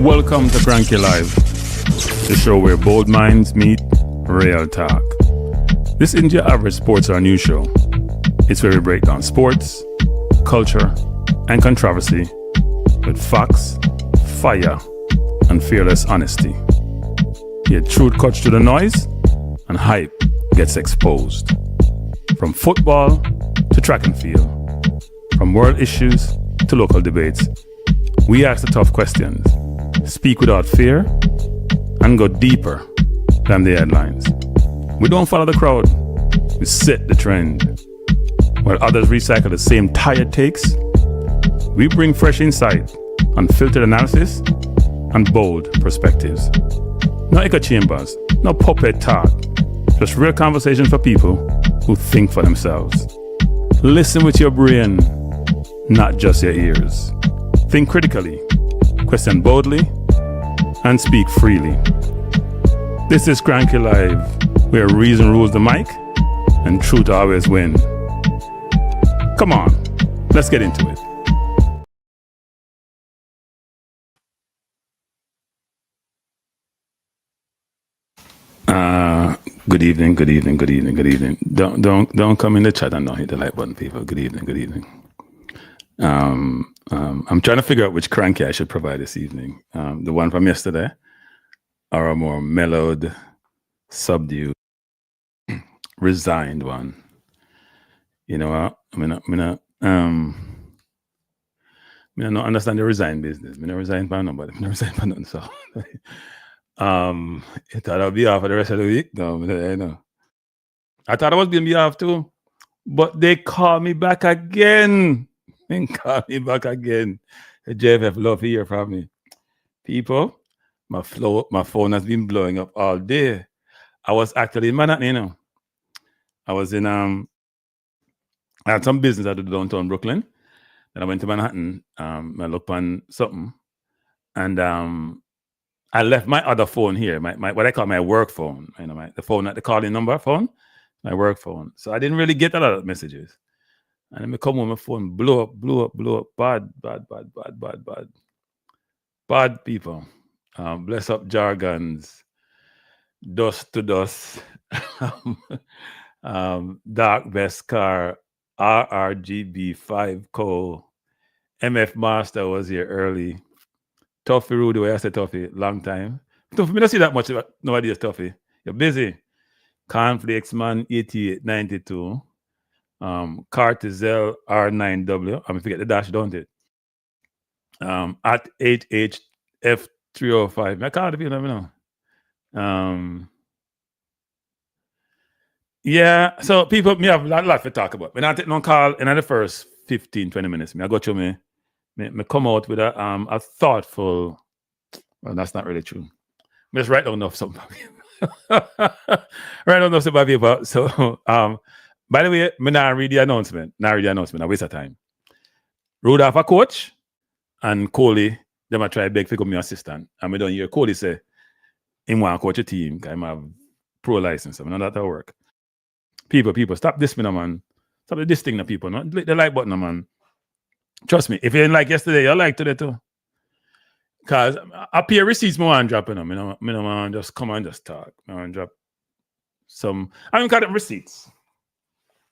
Welcome to Cranky Live, the show where bold minds meet real talk. This isn't your average sports or news show. It's where we break down sports, culture, and controversy with facts, fire, and fearless honesty. Here, truth cuts through the noise and hype gets exposed. From football to track and field, from world issues to local debates, we ask the tough questions, speak without fear, and go deeper than the headlines. We don't follow the crowd, we set the trend. While others recycle the same tired takes, we bring fresh insight, unfiltered analysis, and bold perspectives. No echo chambers, no puppet talk, just real conversation for people who think for themselves. Listen with your brain, not just your ears. Think critically, question boldly, and speak freely. This is Cranky Live, where reason rules the mic and truth always wins. Come on, let's get into it. Good evening. Don't come in the chat and don't hit the like button, people. Good evening. I'm trying to figure out which cranky I should provide this evening. The one from yesterday, or a more mellowed, subdued, resigned one. You know what? I don't understand the resign business. I don't resign for nobody. I don't resign for nothing. So, I thought I'll be off for the rest of the week. No, I know. I thought I was going to be off too, but they called me back again. The JFF love to hear from me. People, my phone has been blowing up all day. I was actually in Manhattan, you know. I was in I had some business at downtown Brooklyn. Then I went to Manhattan. I looked on something, and I left my other phone here, my what I call my work phone. You know, the phone at the calling number phone, my work phone. So I didn't really get a lot of messages. And then I come home, my phone blew up. Bad people. Bless up jargons. Dust to dust. Dark Best Car. RRGB 5 Co. MF Master was here early. Tuffy Rudy, where I said Tuffy, long time. Tuffy, I don't see that much. Nobody is Tuffy. You're busy. Conflicts Man 8892. Cartizel R9W. I forget the dash, don't it? At 8HF305. I can't feel them, you know. Yeah, so people, me have a lot to talk about. When I take no call in the first 15-20 minutes, I go through me come out with a thoughtful. Well, that's not really true. I just write down enough something. People. So, by the way, I not read the announcement. I waste of time. Rudolf a coach, and Coley, them I try beg to become my assistant. And we don't hear Coley say, he want to coach a team, because I have pro license. I know that work. People, stop this, man. Stop this thing, people. No? Click the like button, man. Trust me, if you didn't like yesterday, you'll like today too. Because up here, receipts, I want to drop them. I want to just come and just talk. I want to drop some. I don't call them receipts.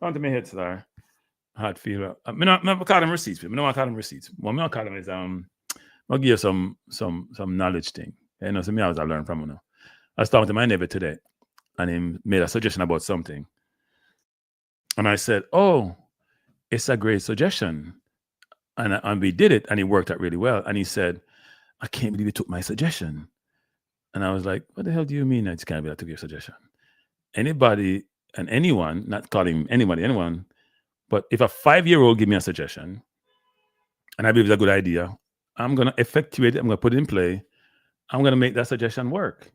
I want to make head star. Hard feel. I don't call them receipts. I don't want to call them receipts. What I call them is I'll give you some knowledge thing. You know, so me I learn from you. I was talking to my neighbor today, and he made a suggestion about something. And I said, "Oh, it's a great suggestion." And we did it, and it worked out really well. And he said, "I can't believe you took my suggestion." And I was like, "What the hell do you mean I just can't believe I took your suggestion?" Anybody and anyone, not calling anybody, anyone, but if a 5-year-old give me a suggestion, and I believe it's a good idea, I'm going to effectuate it. I'm going to put it in play. I'm going to make that suggestion work.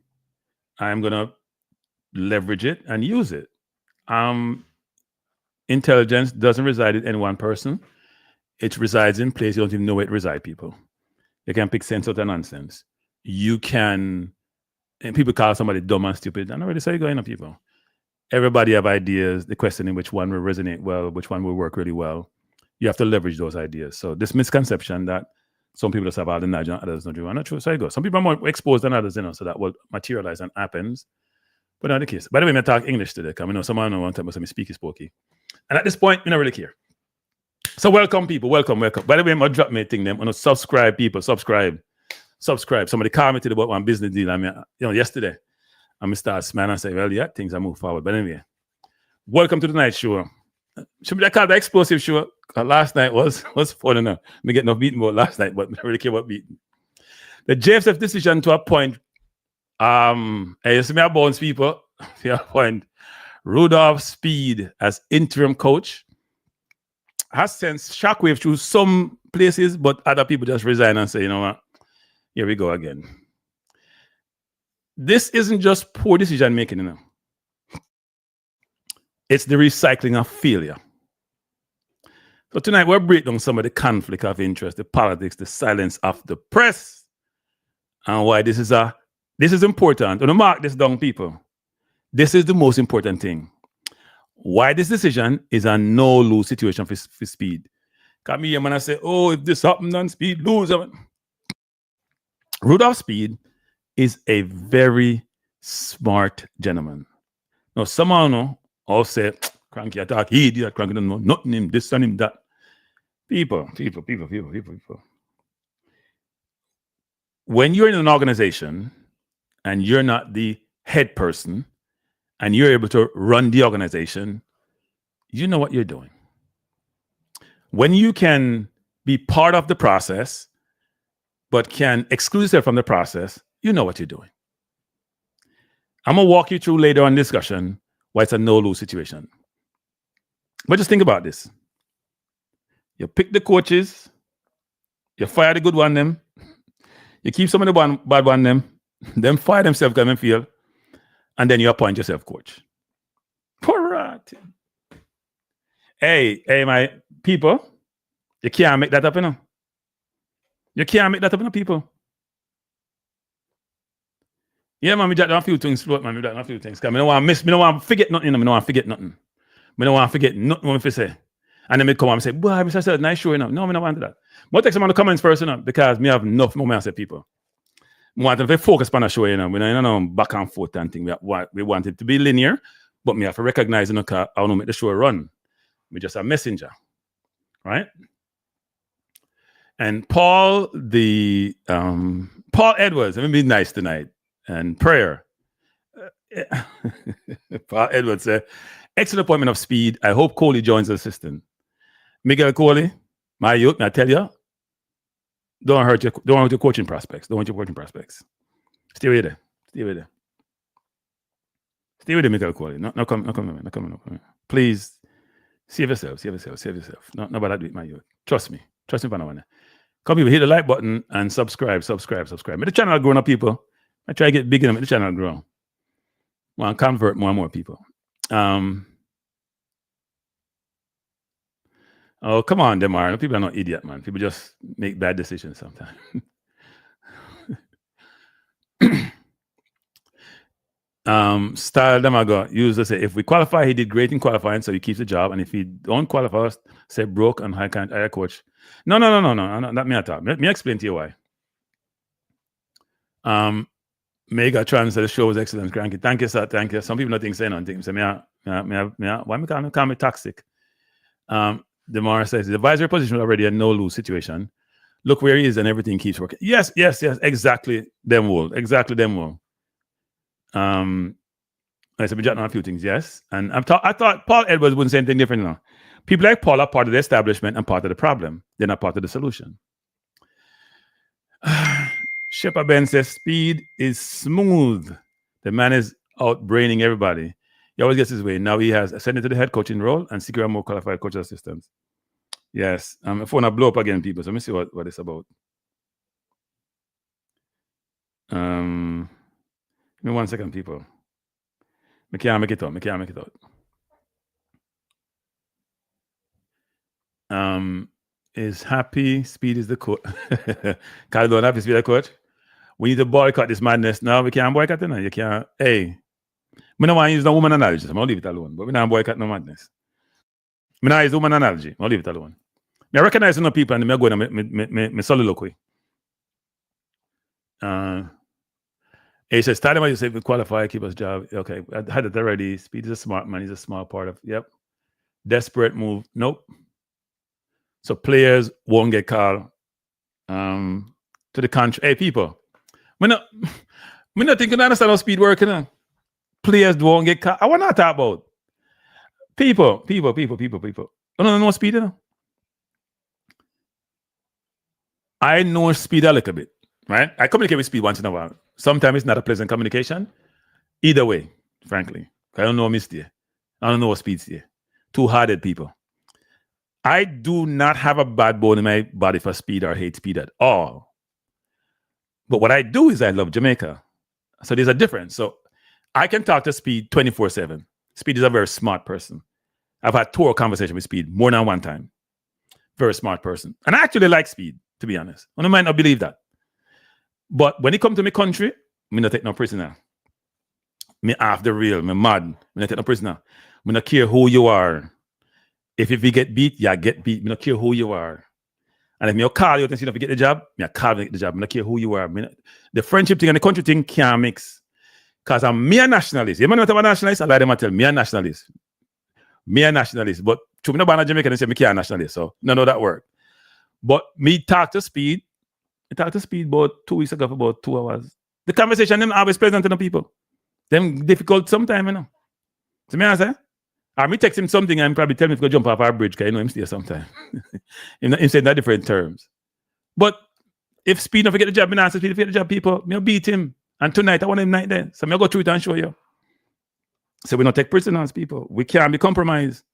I'm going to leverage it and use it. Intelligence doesn't reside in any one person. It resides in place. You don't even know where it resides, people. You can pick sense out of nonsense. You can, and people call somebody dumb and stupid. I don't really say going on, people. Everybody have ideas. The question is which one will resonate well, which one will work really well. You have to leverage those ideas. So this misconception that Some people just have all the knowledge and others don't. I'm not sure. So I go. Some people are more exposed than others, so that will materialize and happens. But not the case. By the way, I talk English today, because I know someone don't want to tell me speak spooky. And at this point, I don't really care. So welcome, people. Welcome. By the way, I'm drop my thing them. I'm gonna subscribe, people. Subscribe. Somebody commented about one business deal. I mean, yesterday. I'm gonna start smiling and say, well, yeah, things are moving forward. But anyway, welcome to the night show. Should be called the explosive show. Last night was fun enough. Me get no beaten about last night, but I don't really care about beating. The JFF decision to appoint you see me bounce people. To appoint Rudolf Speid as interim coach has sent shockwave through some places, but other people just resign and say, you know what, here we go again. This isn't just poor decision making, you know. It's the recycling of failure. So tonight we'll break down some of the conflict of interest, the politics, the silence of the press, and why this is important. Don't mark this down, people. This is the most important thing. Why this decision is a no-lose situation for Speid. Come here, man, I say, oh, if this happens, then Speid lose. Rudolf Speid is a very smart gentleman. Now, someone all say, cranky attack, idiot, cranky don't know nothing, him, this and him, that. People. When you're in an organization and you're not the head person and you're able to run the organization, you know what you're doing. When you can be part of the process, but can exclude yourself from the process, you know what you're doing. I'm going to walk you through later on discussion why it's a no-lose situation. But just think about this. You pick the coaches, you fire the good one them, you keep some of the bad one them fire themselves come and feel, and then you appoint yourself coach. Poor rat. Hey, my people, you can't make that up, you know. You can't make that up, you know, people. Yeah, man, we got a few things float, man. We got a few things. Because I don't want to miss, I don't want to forget nothing, I don't want to forget nothing. I don't want to forget nothing what I say. And then me come and say, boy, Mr. Said, nice show, you know. No, I don't want to do that. But take some of the comments first, you know, because me have enough moments to say people. We want to focus on the show, you know. We don't know back and forth and thing. We want it to be linear, but me have to recognize, you know, because I want to make the show run. Me just a messenger, right? And Paul Edwards, let me be nice tonight. And prayer. Paul Edwards said, excellent appointment of Speid. I hope Coley joins the assistant. Miguel Coley, my youth, I tell you, don't hurt your coaching prospects. Don't hurt your coaching prospects. Stay with there. Stay with there, Miguel Coley. No, come. Please, save yourself. Nobody do it, my youth. Trust me for now. Come people, hit the like button and subscribe. Make the channel growing up, people. I try to get big enough, make the channel grow. I want to convert more and more people. Oh, come on, Demar. People are not idiot, man. People just make bad decisions sometimes. Style Demago used to say, if we qualify, he did great in qualifying, so he keeps the job. And if he don't qualify, say broke and high coach. No. Not me at all. Let me explain to you why. Mega Trans said the show was excellent, cranky. Thank you, sir. Thank you. Some people don't think say nothing. So why me call me toxic? Demar says the advisory position was already a no-lose situation. Look where he is and everything keeps working. Yes. Exactly them will. I said we jotting on a few things, yes. And I thought Paul Edwards wouldn't say anything different now. People like Paul are part of the establishment and part of the problem. They're not part of the solution. Shepard Ben says Speid is smooth. The man is out-braining everybody. He always gets his way. Now he has ascended to the head coaching role and secure more qualified coach assistants. Yes. My phone will blow up again, people. So let me see what it's about. Give me 1 second, people. I can't make it out. Is happy Speid is the coach. Carl don't happy Speid the coach. We need to boycott this madness. No, we can't boycott it now. You can't. Hey, we don't want to use no woman analogy. I'm going to leave it alone. But we don't boycott no madness. We don't use woman analogy. I'll leave it alone. I recognize no people and I go in my soliloquy. He says, tell him what you say, we qualify, keep us job. Okay, I had it already. Speed is a smart man. He's a small part of, yep. Desperate move. Nope. So players won't get called to the country. Hey, people, we're not thinking I understand how speed working. You know? Players won't get called. I want to talk about people. I don't know speed, you know? I know speed a little bit, right? I communicate with speed once in a while. Sometimes it's not a pleasant communication. Either way, frankly. I don't know what Miss there. I don't know what speed's there. Two-hearted people. I do not have a bad bone in my body for speed or hate speed at all. But what I do is I love Jamaica. So there's a difference. So I can talk to Speed 24/7. Speed is a very smart person. I've had 2 conversations with Speed more than one time. Very smart person. And I actually like Speed, to be honest. I might not believe that. But when it comes to my country, me not take no prisoner. Me off the real, me mad. Me not take no prisoner. Me not care who you are. If you get beat, you get beat. Me not care who you are. And if me call you and see if you get the job, me call you get the job. Me not care who you are. The friendship thing and the country thing can't mix. Because I'm me a nationalist. You know what I'm a nationalist? I like them to tell me a nationalist. Me a nationalist. But to me, no ban Jamaican and say me can't nationalist. So none of that work. But me talk to Speed. I talked to Speed about 2 weeks ago for about 2 hours. The conversation them always pleasant to the people. Them difficult sometimes, you know. So me I say, or me text him something and probably tell me if go jump off our bridge because you know him stay sometime. Him saying that different terms. But if Speed don't forget the job, me not say Speed forget the job, people, me beat him. And tonight I want him night there. So me go through it and show you. So we don't take prisoners, people. We can't be compromised.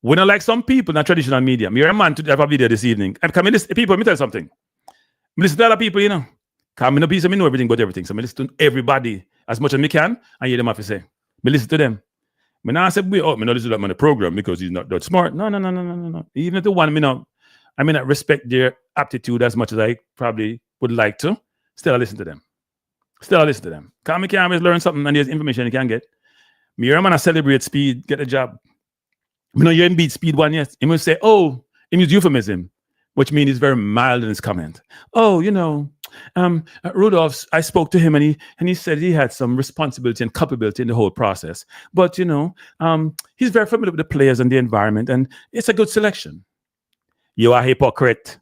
We don't like some people in the traditional media. Me a man to have a video this evening. And come listen, people, let me tell you something. I listen to other people, you know. Because I know everything but everything. So I listen to everybody as much as I can and hear them have to say. I listen to them. I not say, me not listen to them on the program because he's not that smart. No. Even if the one, I may not respect their aptitude as much as I probably would like to. Still I listen to them. Because I can always learn something and there's information you can get. Me hear a man celebrate Speed, get a job. You hear him beat Speed one, yes. He will say, oh, he use euphemism, which means he's very mild in his comment. Oh, Rudolf, I spoke to him and he said he had some responsibility and culpability in the whole process. But, he's very familiar with the players and the environment and it's a good selection. You are a hypocrite.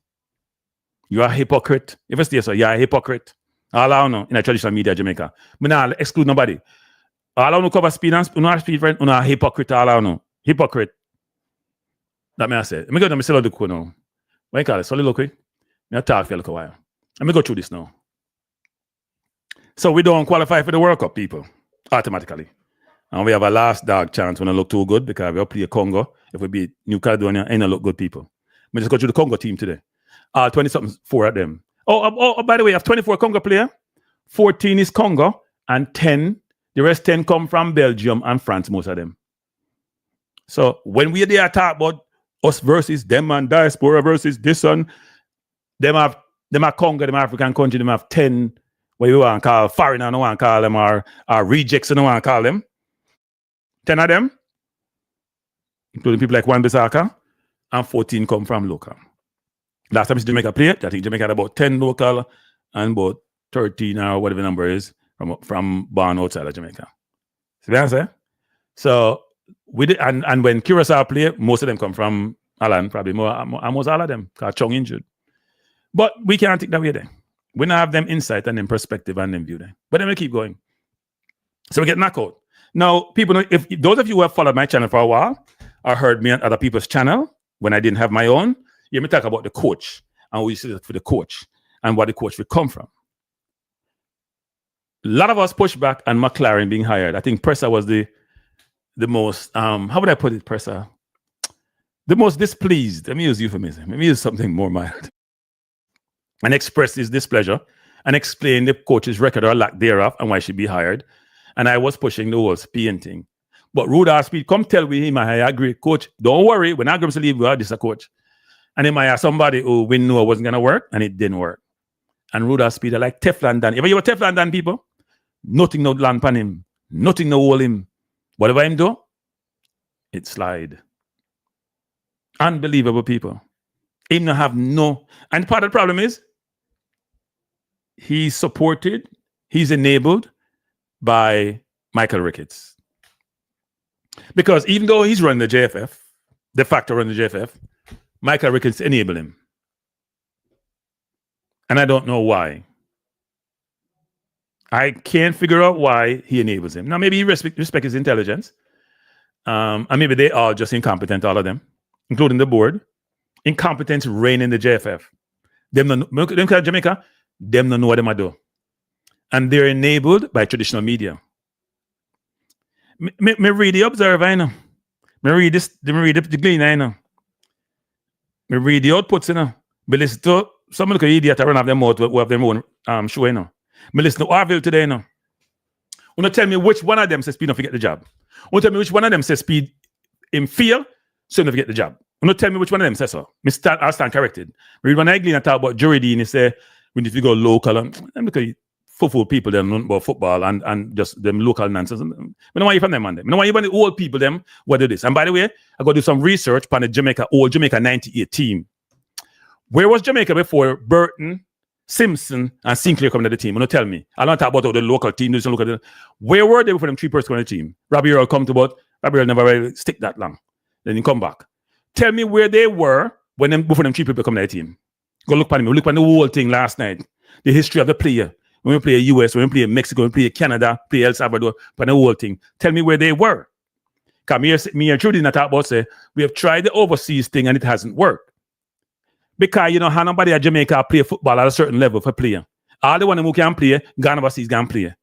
If I say so, you're a hypocrite. All I know in a traditional media Jamaica. I not exclude nobody. All I know cover Speed and Speed friend, a hypocrite, all I know. Hypocrite. That may I say. Let me go to my cellular look now. What you call it? Soliloquy? I'll talk for a little while. Let me go through this now. So we don't qualify for the World Cup, people, automatically. And we have a last dog chance when I look too good because we'll play Congo. If we beat New Caledonia, ain't look good, people. We just go through the Congo team today. 20-something, 4 of them. Oh, by the way, I have 24 Congo players. 14 is Congo and 10, the rest 10 come from Belgium and France, most of them. So when we there talk about us versus them and diaspora versus this one, them are Congo, them African country, them have 10, what you want to call foreigner, I don't want to call them, or rejects, I don't want to call them. 10 of them, including people like Wan Bissaka, and 14 come from local. Last time Jamaica played, I think Jamaica had about 10 local and about 13 or whatever the number is from born outside of Jamaica. See what I'm saying? So we did, and when Curacao play, most of them come from Alan, probably almost all of them, because Chong injured. But we can't take that way there. We don't have them insight and them perspective and them view there. But then we keep going. So we get knocked out. Now, people, if those of you who have followed my channel for a while or heard me on other people's channel when I didn't have my own, you may talk about the coach and we see for the coach and what the coach will come from. A lot of us push back on McLaren being hired. I think Presser was the most, how would I put it, Presser? The most displeased. Let me use euphemism. Let me use something more mild. And express his displeasure and explain the coach's record or lack thereof and why she be hired. And I was pushing the whole Speed thing. But Rudolf Speid, come tell me him, I agree, coach. Don't worry, when I go to leave, we are this a coach. And he might have somebody who we knew it wasn't going to work, and it didn't work. And Rudolf Speid are like Teflon Dan. If you were Teflon Dan, people, nothing no land pan him, nothing no hold him. Whatever him do, it slide. Unbelievable, people. Him no have no. And part of the problem is, he's supported, he's enabled by Michael Ricketts. Because even though he's running the JFF, de facto running the JFF, Michael Ricketts enabled him. And I don't know why. I can't figure out why he enables him. Now, maybe he respect his intelligence. And maybe they are just incompetent, all of them, including the board. Incompetence reign in the JFF. Them Jamaica, them don't know what them do. And they're enabled by traditional media. Me read the Observer, I know. Me read the Gleaner, I know. Me read the outputs, you know. Me listen to some of the idiots run off their mouth who have their own show, you know. Me listen to Orville today, you know. Wanna tell me which one of them says Speed don't forget the job. Wanna tell me which one of them says Speed in fear, so don't forget the job. Wanna tell me which one of them says so. I'll stand corrected. Read one I Gleaner talk about Jury and he say we need to go local and because football people them know about football and just them local nonsense. I don't want you from them on them. I don't want you from the old people them what do this. And by the way, I got to do some research on the old Jamaica 98 team. Where was Jamaica before Burton, Simpson, and Sinclair coming to the team? You know, tell me. I don't talk about the local team. Where were they before them 3 persons coming to the team? Robbie Earl come to about. Robbie Earl never really stick that long. Then he come back. Tell me where they were before them 3 people come to the team. Go look at me. Look at the whole thing last night. The history of the player. When we play US, when we play Mexico, when we play Canada, play El Salvador, but the whole thing. Tell me where they were. Because me and Judy not talk about say we have tried the overseas thing and it hasn't worked. Because you know how nobody at Jamaica play football at a certain level for player. All the one who can play, gone overseas can play.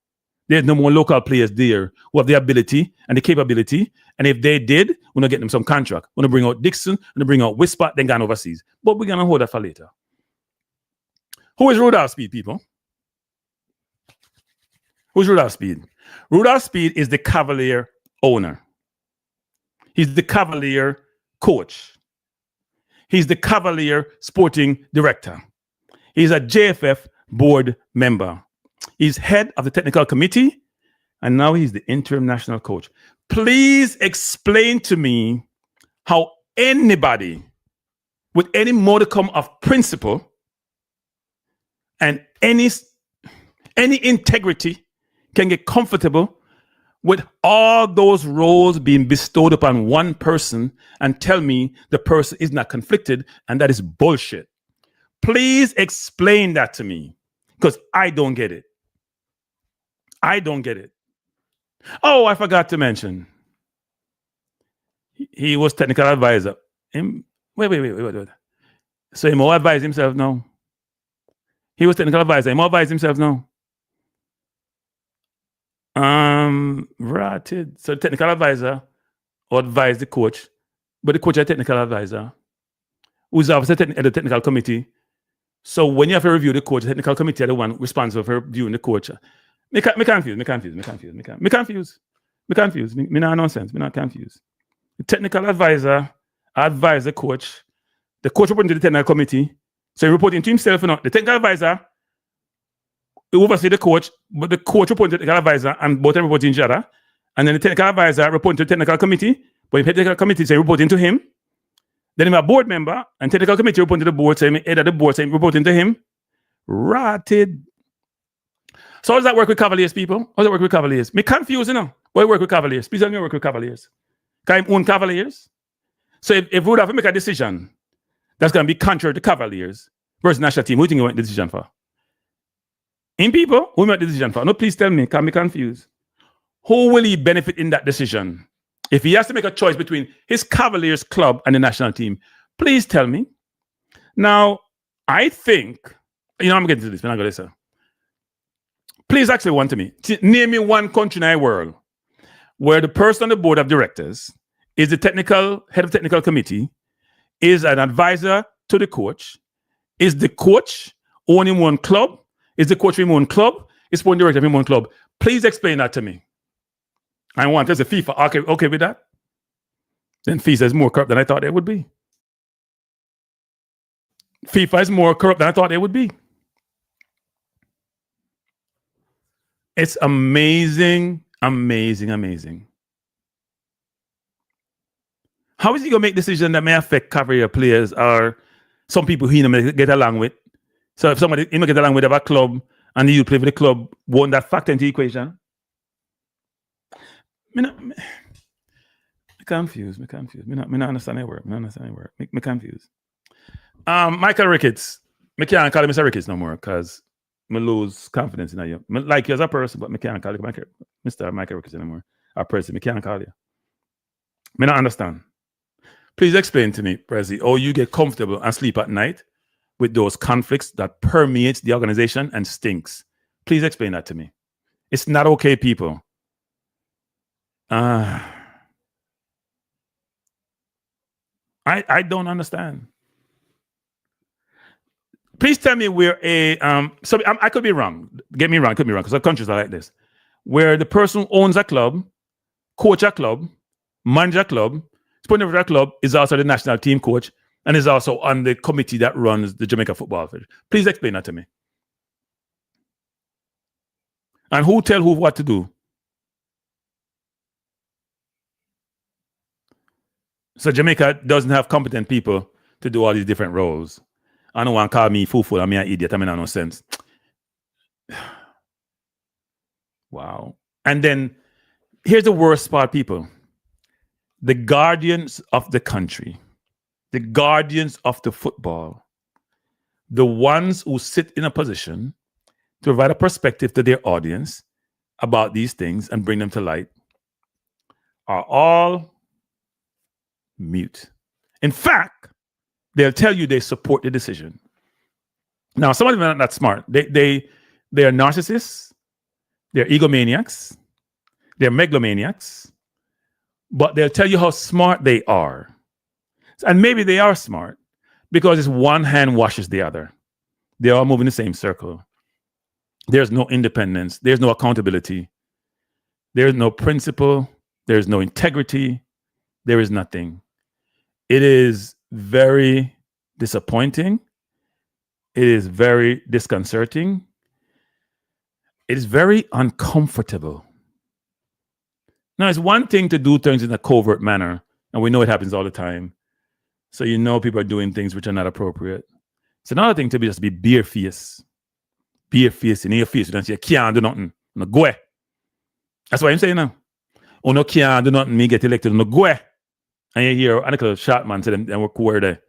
There's no more local players there who have the ability and the capability. And if they did, we're gonna get them some contract. We're gonna bring out Dixon, we're gonna bring out Whisper, then gone overseas. But we're gonna hold that for later. Who is Rudolf Speid, people? Who's Rudolf Speid? Rudolf Speid is the Cavalier owner. He's the Cavalier coach. He's the Cavalier sporting director. He's a JFF board member. He's head of the technical committee, and now he's the interim national coach. Please explain to me how anybody with any modicum of principle and any integrity can get comfortable with all those roles being bestowed upon one person and tell me the person is not conflicted, and that is bullshit. Please explain that to me, because I don't get it. I don't get it. Oh, I forgot to mention. He was technical advisor. Wait. So he more advise himself now. He was technical advisor. He more advise himself now. Right. So the technical advisor or advise the coach, but the coach is a technical advisor who's obviously at the technical committee. So when you have to review the coach, the technical committee are the one responsible for reviewing the coach. Me confused. Me not nonsense. Me not confused. The technical advisor advise the coach. The coach reporting to the technical committee. So he reporting to himself or not. The technical advisor oversee the coach, but the coach reporting to the technical advisor and both reporting to each other. And then the technical advisor reporting to the technical committee, but if the technical committee say reporting to him, then I'm a board member and technical committee reporting to the board, saying head of the board saying reporting to him. Rotted. So how does that work with Cavaliers, people? How does that work with Cavaliers? Me confused, you know. Why work with Cavaliers? Please tell me work with Cavaliers. Can I own Cavaliers? So if Rudolf make a decision that's going to be contrary to Cavaliers versus national team, who do you think you want the decision for? In people, who make the decision for? No, please tell me, can be confused. Who will he benefit in that decision? If he has to make a choice between his Cavaliers club and the national team, please tell me. Now, I think, I'm getting to this, but I'm not going to say. Please actually one to me. Name me one country in the world where the person on the board of directors is the head of technical committee, is an advisor to the coach, is the coach owning one club, is the coach in one club, is sporting director in one club. Please explain that to me. I want as a FIFA. Okay with that? Then FIFA is more corrupt than I thought it would be. FIFA is more corrupt than I thought it would be. It's amazing. How is he going to make decisions that may affect career players or some people he may get along with? So if somebody he may get along with a club and the youth play for the club won't that factor into the equation? Me confused. Me not understand that word. Me confused. Michael Ricketts. Me can't call him Mr. Ricketts no more because me lose confidence in you. Me like you as a person, but me can't call you Mr. Michael Ricketts anymore. A person, me can't call you. Me not understand. Please explain to me, Prezi, how you get comfortable and sleep at night with those conflicts that permeates the organization and stinks. Please explain that to me. It's not okay, people. I don't understand. Please tell me where I could be wrong. Get me wrong, could be wrong, because some countries are like this, where the person who owns a club, coach a club, manage a club, sponsor of that club is also the national team coach and is also on the committee that runs the Jamaica Football Federation. Please explain that to me. And who tell who what to do? So Jamaica doesn't have competent people to do all these different roles. I don't want to call me fool. I mean, an idiot. I mean, no sense. Wow. And then here's the worst part, people. The guardians of the country, the guardians of the football, the ones who sit in a position to provide a perspective to their audience about these things and bring them to light, are all mute. In fact, they'll tell you they support the decision. Now, some of them are not that smart. They are narcissists, they're egomaniacs, they're megalomaniacs, but they'll tell you how smart they are. And maybe they are smart because it's one hand washes the other. They all move in the same circle. There's no independence. There's no accountability. There's no principle. There's no integrity. There is nothing. It is very disappointing. It is very disconcerting. It is very uncomfortable. Now, it's one thing to do things in a covert manner, and we know it happens all the time. So you know people are doing things which are not appropriate. It's another thing to just be bare-faced. Bare-faced in your face. You don't say, you can't do nothing. No go. That's what I'm saying now. Oh, no can't do nothing. Me get elected. No go. And you hear a little short man say them and we're cool there.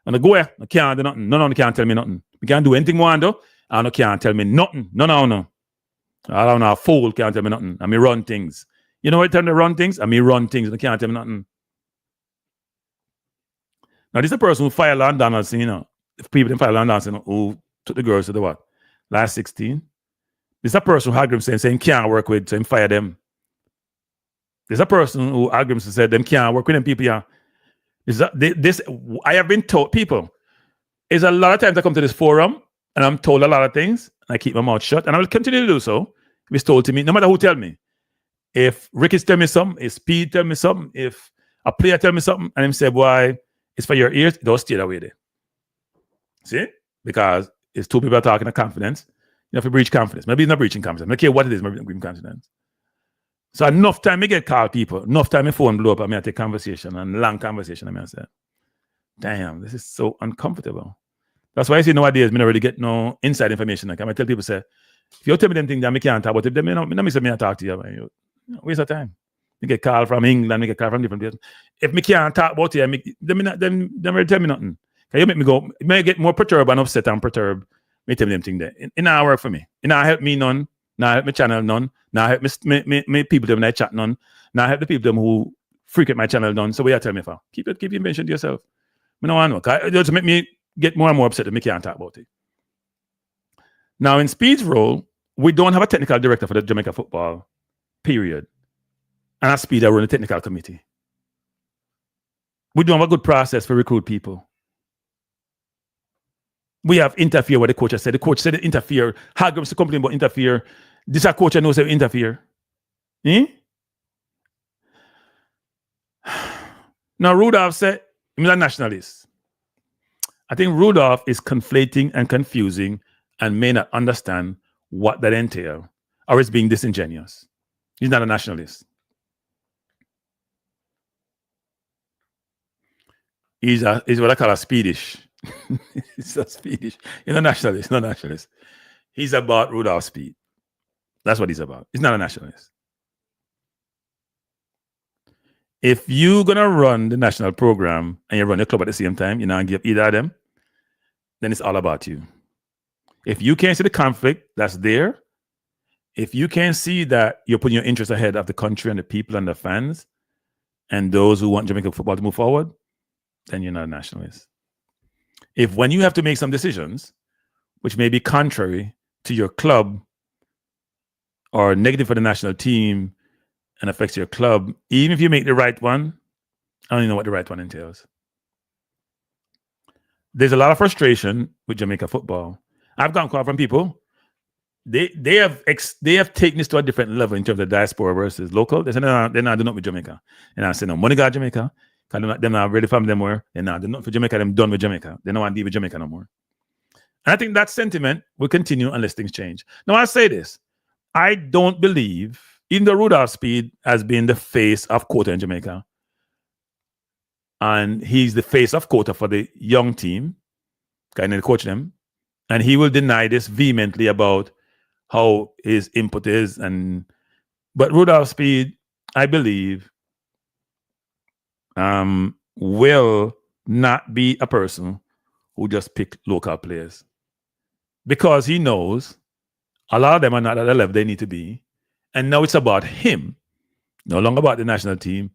And no go. No can't do nothing. No can't tell me nothing. We can't do anything one do. And no can't tell me nothing. No. I don't know. A fool can't tell me nothing. And me run things. You know what time to run things? And me run things. No can't tell me nothing. Now, this is a person who fired Lon Donaldson, you know. If people didn't fire Lon Donaldson, who took the girls to the what? Last 16. This is a person who Agrim saying he can't work with, so him fire them. There's a person who Agrim said them can't work with them people. Yeah. This I have been told, people, is a lot of times I come to this forum and I'm told a lot of things and I keep my mouth shut and I will continue to do so. It's told to me, no matter who tell me. If Ricketts tell me something, if Speed tell me something, if a player tell me something, and him say, boy, it's for your ears, don't stay that way there. See? Because it's two people talking to confidence. You have to breach confidence. Maybe it's not breaching confidence. I don't care what it is, maybe not breaching confidence. So enough time I get called people, enough time my phone blow up, I take conversation and long conversation. I say, damn, this is so uncomfortable. That's why I say nowadays, I don't really get no inside information. Like I tell people, say, if you tell me them things that I can't talk about, if they don't say me talk to you, man, waste of time. You get called from England, you get called from different places. If me can't talk about it, then really tell me nothing. Can you make me go? You may get more perturbed and upset and perturbed. Me tell me them things there. It not work for me. It not help me none. Not help my channel none. Not help me people them that chat none. Not help the people them who frequent my channel none. So what you tell me for? Keep your invention to yourself. I don't want to know. It just make me get more and more upset that me can't talk about it. Now in Speed's role, we don't have a technical director for the Jamaica football, period. And at Speed, I run a technical committee. We don't have a good process for recruit people. We have interfere what the coach has said. The coach said interfere. Hargreaves complain about interfere. This a coach I know say interfere. Now Rudolf said he's a nationalist. I think Rudolf is conflating and confusing and may not understand what that entails or is being disingenuous. He's not a nationalist. He's what I call a Speedish. He's a Speedish. He's not nationalist. He's about Rudolf Speid. That's what he's about. He's not a nationalist. If you're going to run the national program and you run the club at the same time, you're not going to give either of them, then it's all about you. If you can't see the conflict that's there, if you can't see that you're putting your interests ahead of the country and the people and the fans and those who want Jamaican football to move forward, then you're not a nationalist. If when you have to make some decisions, which may be contrary to your club or negative for the national team and affects your club, even if you make the right one, I don't even know what the right one entails. There's a lot of frustration with Jamaica football. I've gotten calls from people. They have taken this to a different level in terms of diaspora versus local. They say they're not doing it with Jamaica. And I say no, money got Jamaica. Because they're not ready for them where they're not doing it for Jamaica. They're done with Jamaica. They don't want to deal with Jamaica no more. And I think that sentiment will continue unless things change. Now I say this. I don't believe, even though Rudolf Speid has been the face of quota in Jamaica, and he's the face of quota for the young team, kind of coach them, and he will deny this vehemently about how his input is. But Rudolf Speid, I believe, will not be a person who just pick local players, because he knows a lot of them are not at the level they need to be. And now it's about him, no longer about the national team,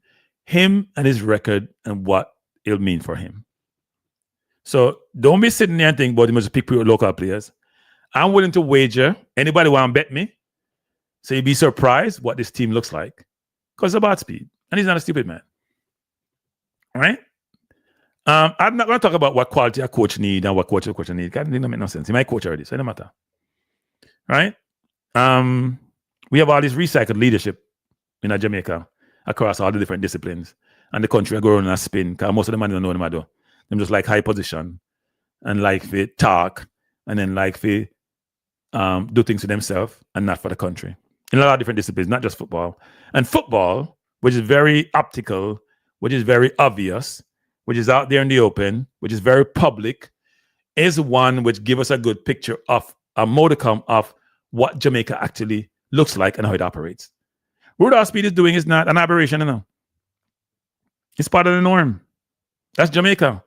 him and his record and what it'll mean for him. So don't be sitting there and think about him as pick local players. I'm willing to wager, anybody want to bet me, so you'd be surprised what this team looks like, because it's about Speid. And he's not a stupid man. All right? I'm not going to talk about what quality a coach need and what coach a coach need. That doesn't make no sense. He might coach already, so it doesn't matter. Right? We have all this recycled leadership in Jamaica across all the different disciplines. And the country are going on a spin, because most of the man don't know what they do. Them just like high position and like to talk and then like to do things for themselves and not for the country. In a lot of different disciplines, not just football. And football, which is very optical, which is very obvious, which is out there in the open, which is very public, is one which gives us a good picture of a modicum of what Jamaica actually looks like and how it operates. Rudolf Speid is doing is not an aberration, no. It's part of the norm. That's Jamaica.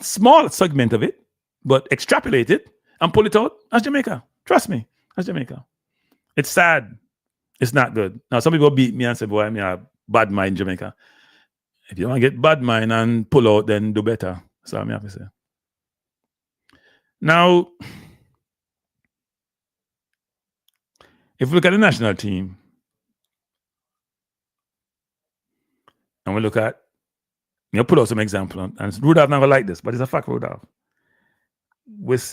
Small segment of it, but extrapolate it and pull it out. That's Jamaica. Trust me. That's Jamaica. It's sad. It's not good. Now, some people beat me and say, boy, I'm a bad mind Jamaica. If you want to get bad mind and pull out, then do better. That's all I have to say. Now, if we look at the national team, and we look at, pull out some example, and Rudolf never like this, but it's a fact, Rudolf.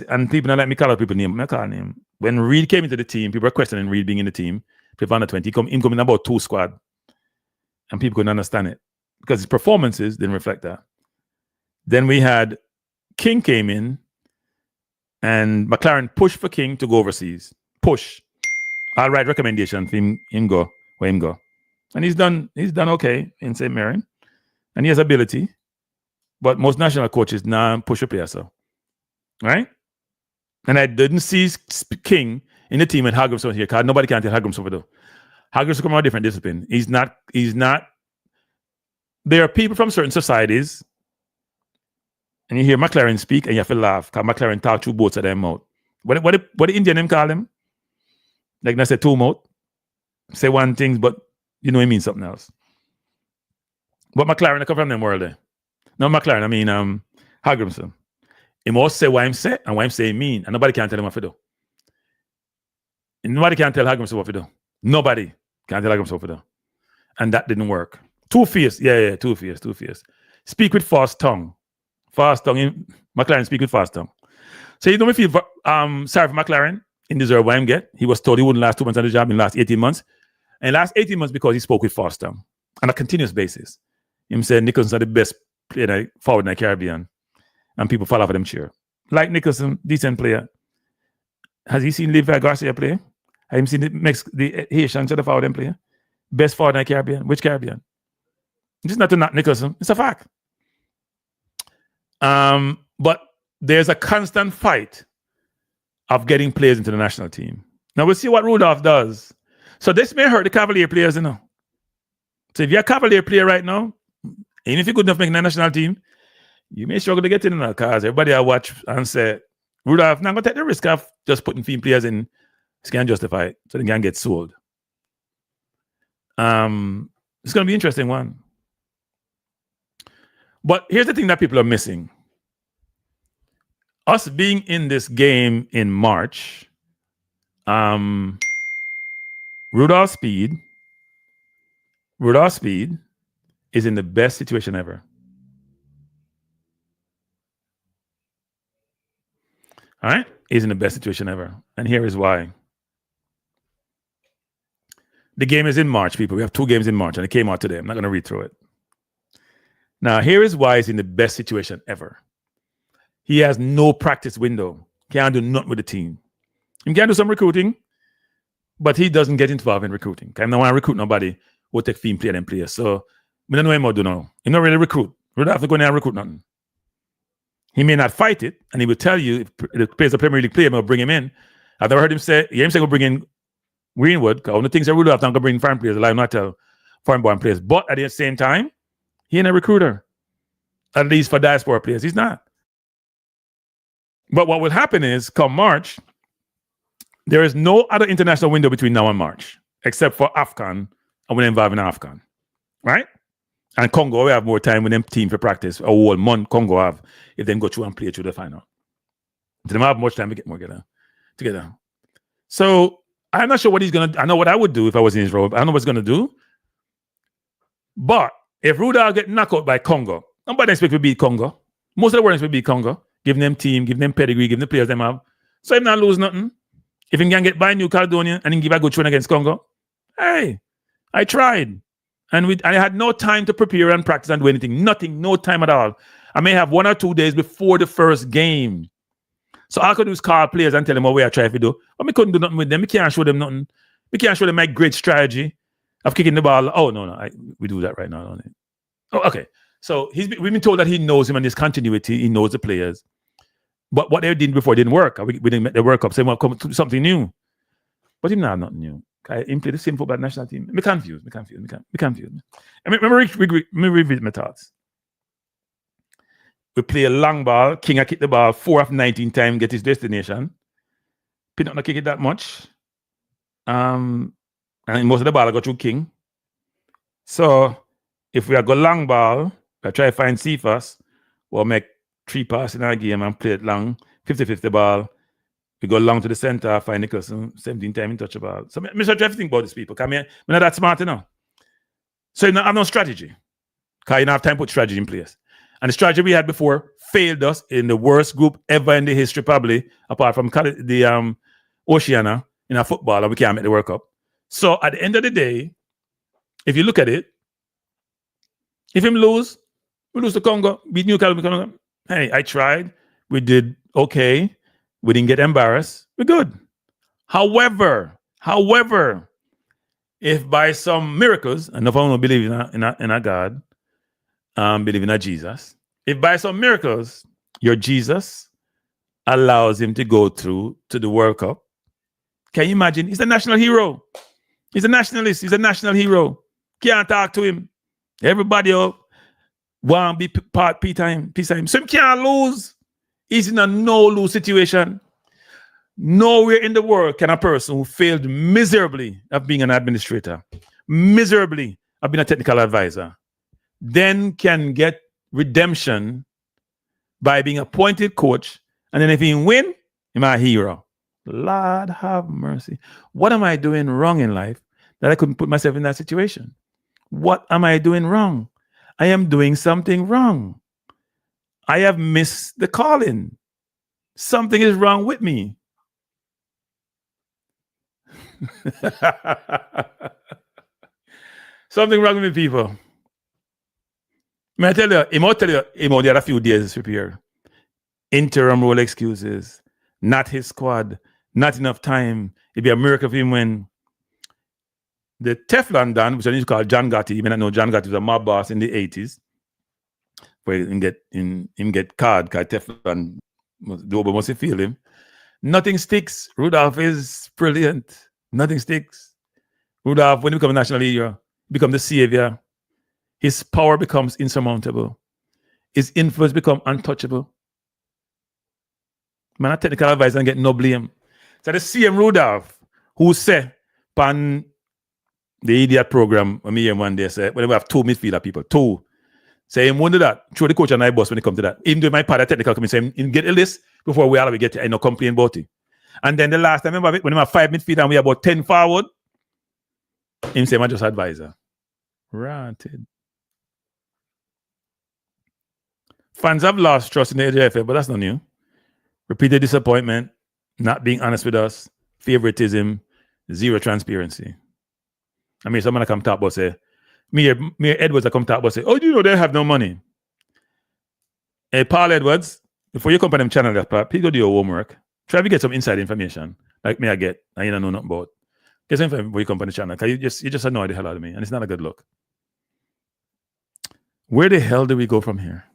And people don't let me call out people's name. I call name. When Reid came into the team, people were questioning Reid being in the team. People under 20, he come in about 2 squad, and people couldn't understand it because his performances didn't reflect that. Then we had King came in, and McLaren pushed for King to go overseas. Push. I'll write recommendation for him go where him go. And he's done okay in St. Mary. And he has ability. But most national coaches now push a player, so. Right? And I didn't see King in the team and Hagrimson here, because nobody can tell Hagrimson what to do. Hagrimson come from a different discipline. He's not. There are people from certain societies, and you hear McLaren speak, and you have to laugh, because McLaren talk 2 boats at their mouth. What the Indian name call him? Like I said, 2 mouth. Say one thing, but you know he means something else. But McLaren, I come from them world there. No, McLaren, I mean Hagrimson. He must say what I'm saying and what I'm saying mean, and nobody can tell him what to do. And nobody can tell Hagrimson what to do. Nobody can tell Hagrimson what to do. And that didn't work. Two-faced, yeah, two-faced. Speak with fast tongue. McLaren speak with fast tongue. So you don't feel sorry for McLaren. He deserved what he get. He was told he wouldn't last 2 months on the job in the last 18 months. And last 18 months because he spoke with fast tongue on a continuous basis. Him said Nicholson's are the best player forward in the Caribbean. And people fall off of them chair. Like Nicholson, decent player. Has he seen Levi Garcia play? Have you seen the Haitian sort of forward them player? Best forward in the Caribbean. Which Caribbean? It's not to knock Nicholson. It's a fact. But there's a constant fight of getting players into the national team. Now we'll see what Rudolf does. So this may hurt the Cavalier players, you know. So if you're a Cavalier player right now, even if you're good enough making the national team, you may struggle to get in because everybody I watch and say, Rudolf not going to take the risk of just putting female players in. He can't justify it, so they can get sold. It's going to be an interesting one. But here's the thing that people are missing. Us being in this game in March, Rudolf Speid is in the best situation ever. All right? He's in the best situation ever. And here is why. The game is in March, people. We have 2 games in March, and it came out today. I'm not going to read through it. Now, here is why he's in the best situation ever. He has no practice window. Can't do nothing with the team. He can do some recruiting, but he doesn't get involved in recruiting. I don't want to recruit nobody who take female player and players. So, I don't know him how to do now. He not really recruit. We don't have to go in there and recruit nothing. He may not fight it, and he will tell you if the player's a Premier League player, I'll bring him in. I've never heard him say, he'll bring in Greenwood, because one of the things that Rudolf not going to bring foreign players, I'll not tell foreign born players. But at the same time, he ain't a recruiter. At least for diaspora players, he's not. But what will happen is, come March, there is no other international window between now and March, except for AFCON, and we're involved in AFCON, right? And Congo, we have more time with them team for practice. A whole month Congo have, if they go through and play through the final. So they don't have much time to get more together. So I'm not sure what he's going to do. I know what I would do if I was in his role. I don't know what he's going to do. But if Rudolf get knocked out by Congo, nobody expects to beat Congo. Most of the world expect to beat Congo. Giving them team, giving them pedigree, giving the players them have. So him not lose nothing. If he can get by New Caledonia and he give a good train against Congo, hey, I tried. And I had no time to prepare and practice and do anything. Nothing, no time at all. I may have 1 or 2 days before the first game. So all I could do is call players and tell them what we are trying to do. But we couldn't do nothing with them. We can't show them nothing. We can't show them my great strategy of kicking the ball. Oh, no. We do that right now, don't we? Oh, okay. So we've been told that he knows him and his continuity. He knows the players. But what they did before didn't work. We didn't make the work up. So we want to come to something new. But him not nothing new. He played the same football national team. Me confused. Let me revisit my thoughts. We play a long ball. King kick the ball 4 of 19 times, get his destination. Pinot not kick it that much. And most of the ball I go through King. So if we are go long ball, I try to find Cephas, we'll make 3 passes in our game and play it long, 50-50 ball. We go long to the center, find Nicholson, 17 times in touch the ball. So I try to think about these people. Because I'm not that smart, you know. So you have no strategy. Because you don't have time to put strategy in place. And the strategy we had before failed us in the worst group ever in the history, probably, apart from the Oceania in our football, and we can't make the World Cup. So at the end of the day, if you look at it, if him lose, we lose to Congo, beat New Caledonia. Hey, I tried. We did okay. We didn't get embarrassed. We're good. However, if by some miracles, and if I don't believe in a God, believe in a Jesus, if by some miracles your Jesus allows him to go through to the World Cup, can you imagine? He's a national hero. He's a nationalist. He's a national hero. Can't talk to him. Everybody want to be part peace time. So he can't lose. He's in a no-lose situation. Nowhere in the world can a person who failed miserably of being an administrator, miserably of being a technical advisor, then can get redemption by being appointed coach. And then if he win, he's my hero. Lord have mercy. What am I doing wrong in life that I couldn't put myself in that situation? What am I doing wrong? I am doing something wrong. I have missed the calling. Something is wrong with me. Something wrong with me, people. May I tell you, he had a few days to prepare. Interim role excuses, not his squad, not enough time. It'd be a miracle for him when the Teflon Dan, which I need to call John Gotti. You may not know John Gotti was a mob boss in the 80s. Where him get card, because Teflon, the must feel him. Nothing sticks. Rudolf is brilliant. Nothing sticks. Rudolf, when he becomes a national leader, become the savior. His power becomes insurmountable. His influence becomes untouchable. Man, a technical advisor and get no blame. So the same Rudolf who said, pan the idiot program, when me hear one day say, when we have 2 midfielder people, 2. Say him wonder that, throw the coach and I boss when it come to that. Even though my part of technical committee say him get a list before we all get to no complain about it. And then the last time, remember when we have 5 midfielder and we have about 10 forward, him say I'm just advisor. Ranted. Fans have lost trust in the JFF, but that's not new. Repeated disappointment, not being honest with us, favoritism, zero transparency. I mean, someone come talk about say, me Edwards come talk about say, oh, you know they have no money. Hey, Paul Edwards, before you come on them channel, please go do your homework. Try to get some inside information, like me I get, and you don't know nothing about. Get some information before you come on the channel, because you just annoy the hell out of me, and it's not a good look. Where the hell do we go from here?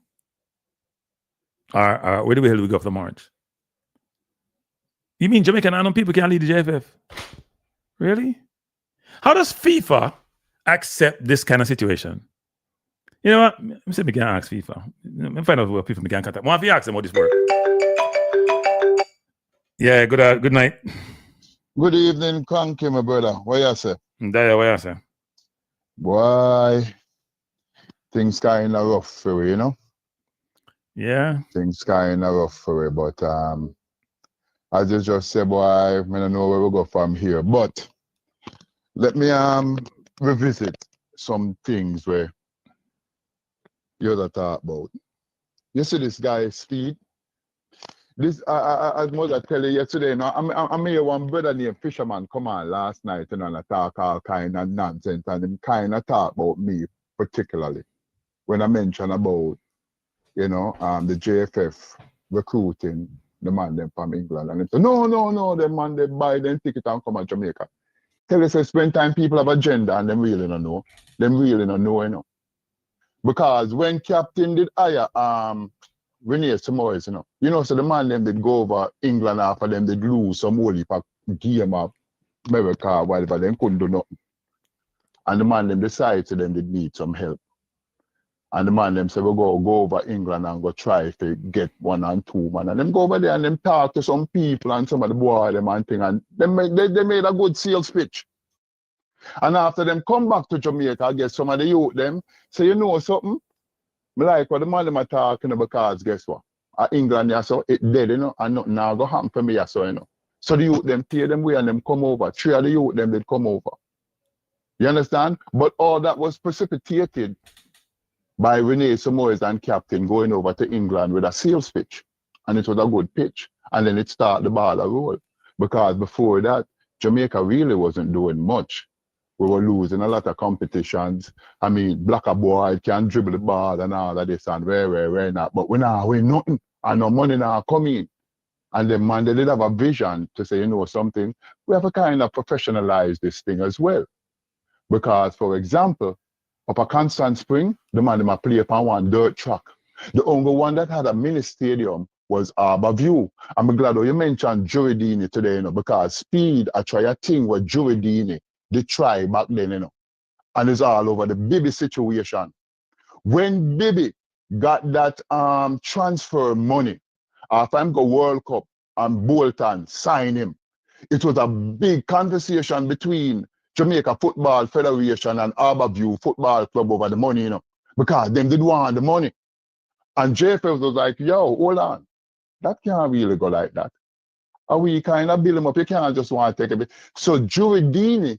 Where do we go from March? You mean Jamaican unknown people can't lead the JFF? Really? How does FIFA accept this kind of situation? You know what? Let me see if we can ask FIFA. Let me find out where people can contact. Why don't you ask them how this works? Yeah, good night. Good evening, Cranky, my brother. What you say? What you say? Boy, things kind of rough for you, you know? Yeah. Things kind of rough for you, but as you just say, boy, I don't know where we go from here. But let me revisit some things where you other talk about. You see this guy Speid. This I must tell you yesterday. You know, I'm here one brother named Fisherman come on last night, you know, and I talk all kind of nonsense, and him kind of talk about me particularly when I mention about, you know, the JFF recruiting the man them from England, and they say no, the man they buy them ticket and come to Jamaica. Tell us, spend time people have agenda and them really don't know. Them really don't know, you know. Because when Captain did hire Renee Samois, you know, so the man them did go over England after them did lose some whole heap of game of America or whatever, them couldn't do nothing. And the man them decided to them did need some help. And the man them said, we'll go over England and go try to get 1 and 2 man. And them go over there and them talk to some people and some of the boy them and thing. And they made a good sales pitch. And after them come back to Jamaica, I guess some of the youth them say, you know something? I like what the man them are talking about, because guess what? England, yeah, so it dead, you know, and nothing now go happen for me, so, you know. So the youth them pay them way and them come over. 3 of the youth them did come over. You understand? But all that was precipitated by Renee Samois and Captain going over to England with a sales pitch. And it was a good pitch. And then it started the ball to roll. Because before that, Jamaica really wasn't doing much. We were losing a lot of competitions. I mean, blacker boy can dribble the ball and all of this and where not. But we now win nothing. And no money now come in. And the man, they did have a vision to say, you know something, we have to kind of professionalize this thing as well. Because, for example, up a Constant Spring, the man them a play upon one dirt track. The only one that had a mini stadium was Harbour View. I'm glad you mentioned Juridini today, you know, because Speid I try a thing with Juridini, they try back then, you know. And it's all over the Bibi situation. When Bibi got that transfer money, after him go World Cup and Bolton sign him, it was a big conversation between Jamaica Football Federation and Harbour View Football Club over the money, you know, because them did want the money. And JFF was like, yo, hold on, that can't really go like that. And we kind of build them up, you can't just want to take a bit. So Juridini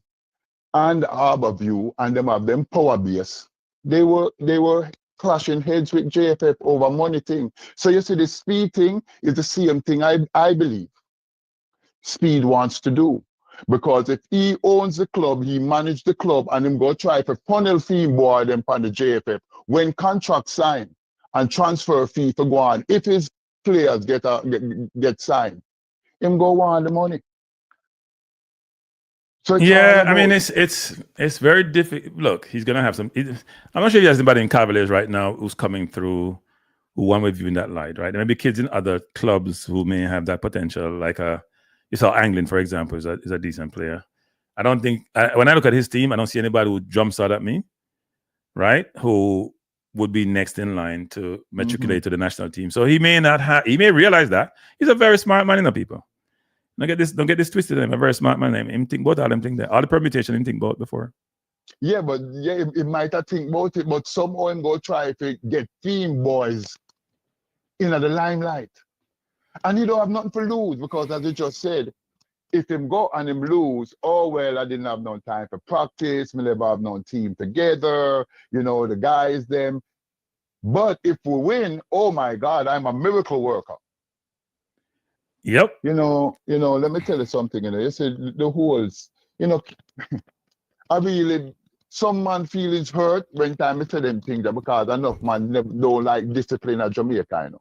and Harbour View and them have them power base, they were clashing heads with JFF over money thing. So you see the Speid thing is the same thing I believe Speid wants to do. Because if he owns the club, he managed the club, and him go try for funnel fee boy them on the JFF. When contract signed and transfer fee for go on, if his players get signed, him go want the money. So yeah, I mean it's very difficult. Look, he's gonna have some. I'm not sure if he has anybody in Cavaliers right now who's coming through, who one would view in that light, right? There may be kids in other clubs who may have that potential, like you saw Anglin, for example, is a decent player. I don't think, when I look at his team, I don't see anybody who jumps out at me, right? Who would be next in line to matriculate to the national team. So he may not have, he may realize that. He's a very smart man, people. Don't get this twisted. I'm a very smart man. Him think about all them things there. All the permutation him think about before. Yeah, but it might have think about it, but somehow him go try to get team boys in the limelight. And he don't have nothing to lose because, as you just said, if him go and him lose, oh, well, I didn't have no time for practice. Me never have no team together, the guys, them. But if we win, oh, my God, I'm a miracle worker. Yep. Let me tell you something, you said the holes, I really, some man feelings hurt when time I tell them things because enough man don't like discipline at Jamaica,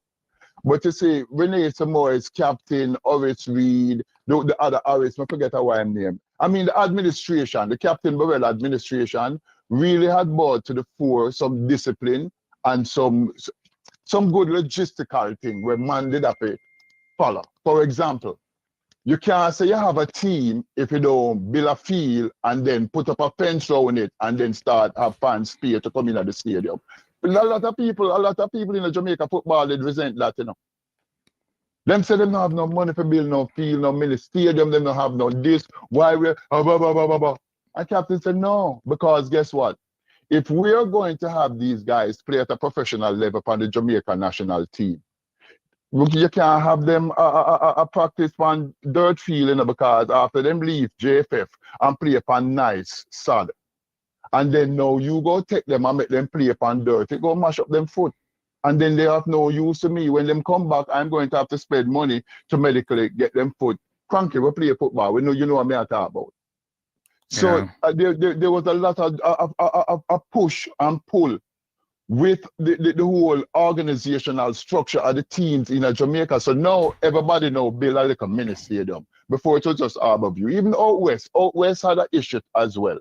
But you see, Renee Samoa captain, Horace Reed, the other Horace, I forget how I'm named. I mean, the administration, the Captain Burrell administration really had brought to the fore some discipline and some good logistical thing where man did have to follow. For example, you can't say you have a team if you don't build a field and then put up a fence around it and then start have fans pay to come in at the stadium. A lot of people in the Jamaica football, they resent that, Them say them don't have no money for build no field, no mini stadium, them don't have no this. Why we blah, blah, blah, blah, blah. And Captain said no, because guess what? If we are going to have these guys play at a professional level on the Jamaica national team, you can't have them practice on dirt field, because after them leave JFF and play upon nice sod, and then now you go take them and make them play upon dirt, it go mash up them foot. And then they have no use to me. When them come back, I'm going to have to spend money to medically get them foot cranky. We play football. You know what I talk about. So there was a lot of push and pull with the whole organizational structure of the teams in Jamaica. So now everybody build a little mini stadium. Before it was just Harbour View. Even out west had an issue as well.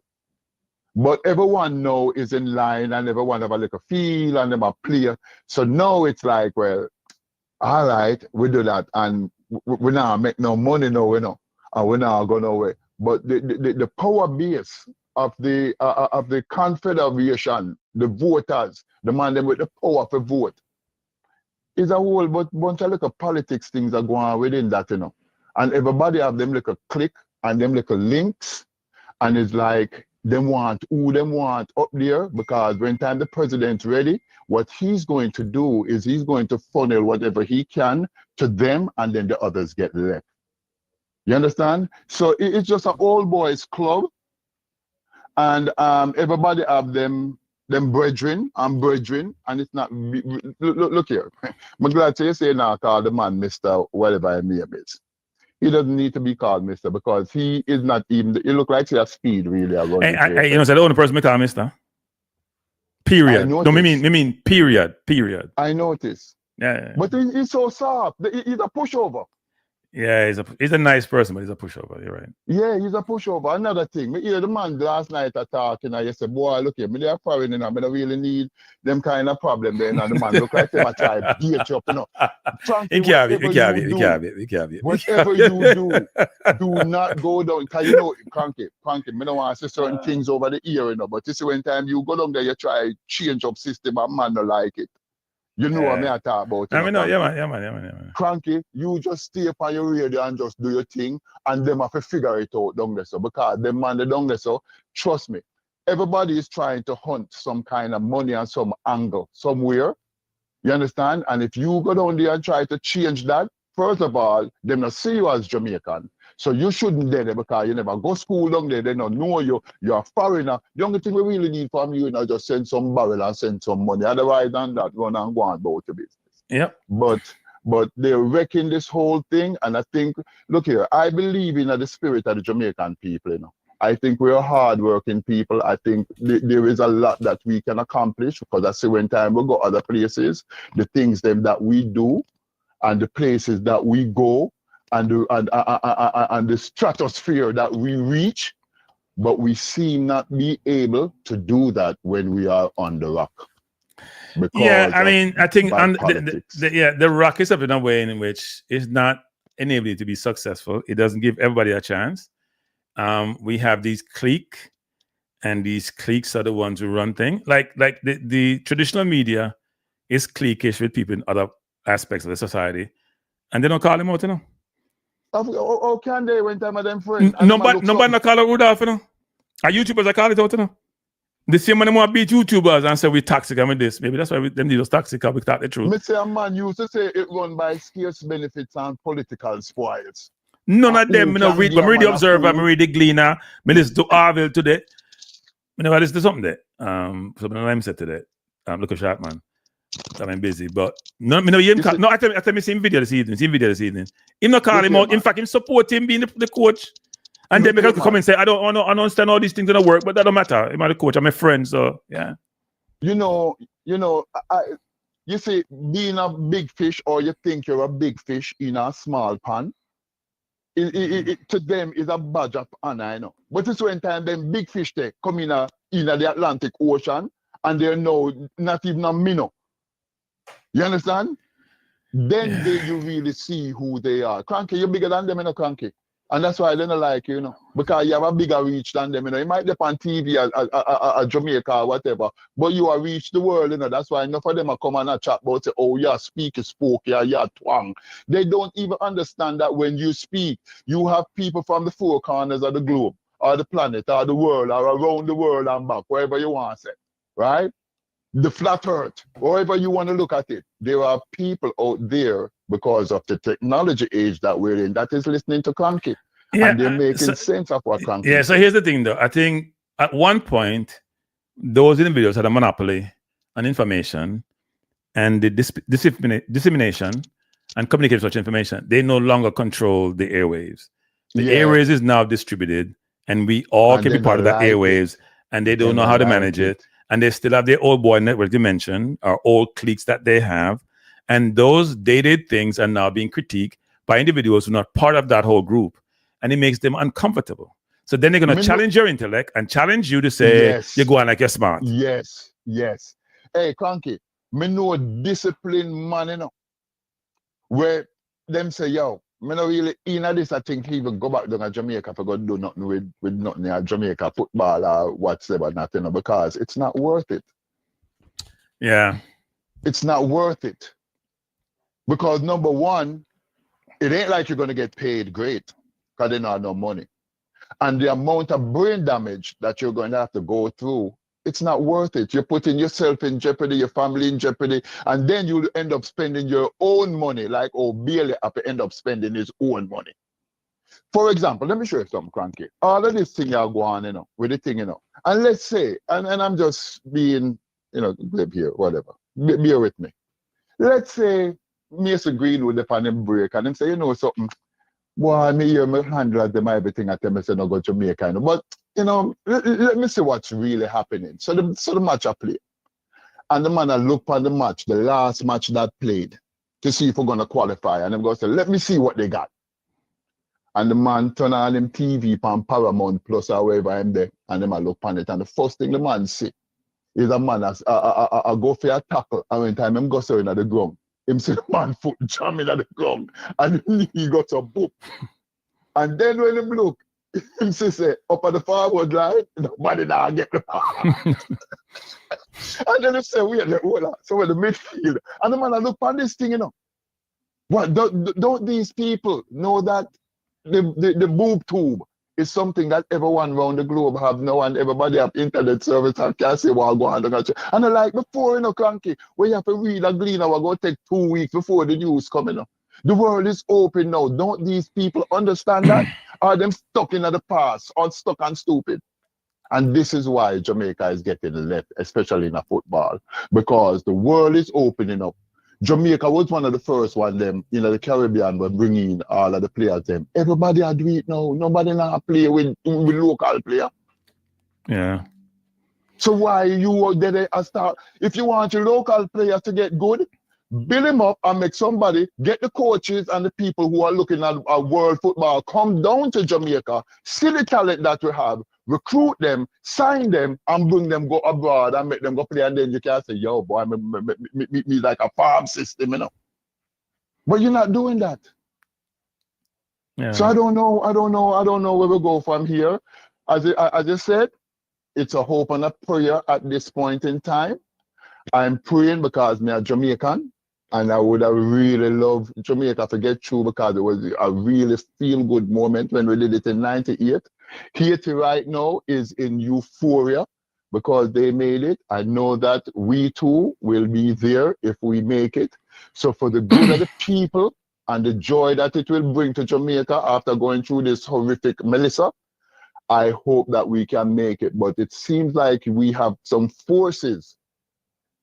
But everyone now is in line and everyone have a little feel and them a play. So now it's like, well, all right, we do that and we now make no money now, and we're not going nowhere. But the power base of the confederation, the voters, the man them with the power to vote, is a whole bunch of little politics things are going on within that, And everybody have them little click and them little links, and it's like, them want up there, because when time the president's ready, what he's going to do is he's going to funnel whatever he can to them, and then the others get left. You understand? So it's just an old boys club, and everybody have them brethren, and it's not. Look here, I'm glad to say now call the man Mr. whatever his name is. He doesn't need to be called Mr. because he is not even. He look like he has speed really. So the only person me call Mr. Period. No, me mean period. I notice. Yeah. But he's so soft. He's a pushover. Yeah, he's a nice person, but he's a pushover. You're right. Yeah, he's a pushover. Another thing, me hear the man last night talking, and he said, boy, look here, me they are foreign, I don't really need them kind of problem there. And the man look like him, I try to beat you up, Frankie, whatever you do not go down. Because Frankie, me don't want to say certain things over the ear, but you see when time you go down there, you try change up system, and man don't like it. You know what I talk about. Yeah, man. Cranky, you just stay up on your radio and just do your thing, and them have to figure it out down there. So because them man they down there, so trust me, everybody is trying to hunt some kind of money and some angle somewhere. You understand? And if you go down there and try to change that, first of all, them not see you as Jamaican. So you shouldn't do it because you never go school down there, they don't know you, you're a foreigner. The only thing we really need from you is just send some barrel and send some money. Otherwise than that, run and go on about your business. Yep. But they're wrecking this whole thing. And I think, look here, I believe in the spirit of the Jamaican people, I think we're hardworking people. I think there is a lot that we can accomplish, because I see when time we go other places, the things that we do and the places that we go, and the stratosphere that we reach, but we seem not be able to do that when we are on the rock. because I mean, I think bad politics. the rock is up in a way in which it's not enabling to be successful. It doesn't give everybody a chance. We have these cliques, and these cliques are the ones who run things. Like the traditional media is cliquish with people in other aspects of the society, and they don't call him out, you know. How can they when time of them friends? Nobody not call out Rudolf, you know. Our YouTubers are calling it out, you know. The same man want to beat YouTubers and say we toxic and with this. Maybe that's why them need us toxic, because we talk the truth. Me say a man used to say it run by scarce benefits and political spoils. None of them, I read the Observer, I read the Gleaner, I listen to Arville today. I never listen to something there. Something I'm said today. Look a sharp man. I'm busy, but no, I tell me same video this evening. Him not call him out. In fact, him support him being the coach. And then because come and say, I don't understand all these things in the work, but that don't matter. I'm the coach, I'm a friend, so yeah. You see, being a big fish, or you think you're a big fish in a small pond, it to them is a badge of honor, you know. But it's when time them big fish they come in the Atlantic Ocean and they're not even a minnow. You understand? Then you really see who they are. Cranky, you're bigger than them, you know, Cranky. And that's why they don't like you, you know, because you have a bigger reach than them, you know. You might be on TV at Jamaica or whatever, but you have reached the world, you know. That's why enough of them are come and a chat about say, oh, yeah, speak, you spoke, yeah, twang. They don't even understand that when you speak, you have people from the four corners of the globe, or the planet, or the world, or around the world and back, wherever you want to say, right? The flat earth, however you want to look at it, there are people out there because of the technology age that we're in that is listening to Cranky. And they're making sense of what Cranky so here's the thing though. I think at one point, those individuals had a monopoly on information and the dissemination and communication such information. They no longer control the airwaves. The airwaves is now distributed and we all can be part of that airwaves and they don't know how to manage it. And they still have their old boy network dimension or old cliques that they have. And those dated things are now being critiqued by individuals who are not part of that whole group. And it makes them uncomfortable. So then they're going to challenge your intellect and challenge you to say, you're going like you're smart. Yes. Hey, Cranky, me know a disciplined man, you know, where them say, yo, me no really in this, I think he even go back down to Jamaica for go do nothing with nothing at Jamaica football or whatsoever, nothing, because it's not worth it. Yeah. It's not worth it. Because number one, it ain't like you're going to get paid great because they don't have no money. And the amount of brain damage that you're going to have to go through, it's not worth it. You're putting yourself in jeopardy, your family in jeopardy, and then you'll end up spending your own money, like Bailey have to end up spending his own money. For example, let me show you something, Cranky. All of this thing you go on, you know, with the thing, you know. And let's say, and I'm just being, you know, glib here, whatever. Bear with me. Let's say Mason Greenwood upon him break and him say, you know something, boy, me hear my handler them everything at them, I say no go to Jamaica, you know. But you know, let me see what's really happening. So the match I play. And the man I look on the match, the last match that played, to see if we're gonna qualify. And I'm gonna say, let me see what they got. And the man turn on him TV on Paramount Plus or wherever I'm there, and them I look on it. And the first thing the man see is a man I go for a tackle, and when time him go so in the ground. Him see the man foot jamming at the ground, and he got a boop. And then when him look, him say up at the forward line, nobody now get the ball. And then he say, wait, hold on. So with the midfield, and the man I look on this thing, you know. What don't these people know that the boob tube is something that everyone around the globe have now, and everybody have internet service and can say what go on. And like before, you know, Cranky, where you have to read a Gleaner, we're going to take 2 weeks before the news coming up. The world is open now. Don't these people understand that? Are them stuck in the past or stuck and stupid? And this is why Jamaica is getting left, especially in a football, because the world is opening up. Jamaica was one of the first one, them, you know, the Caribbean were bringing all of the players, them. Everybody are doing it now. Nobody now play with local player. Yeah. So why you did a start? If you want your local players to get good, build him up and make somebody, get the coaches and the people who are looking at world football, come down to Jamaica, see the talent that we have, recruit them, sign them, and bring them go abroad and make them go play. And then you can say, yo, boy, me like a farm system, you know. But you're not doing that. Yeah. So I don't know where we go from here. As I said, it's a hope and a prayer at this point in time. I'm praying because me a Jamaican, and I would have really loved Jamaica to get through because it was a really feel-good moment when we did it in '98. Haiti right now is in euphoria because they made it. I know that we too will be there if we make it. So for the good of the people and the joy that it will bring to Jamaica after going through this horrific Melissa, I hope that we can make it. But it seems like we have some forces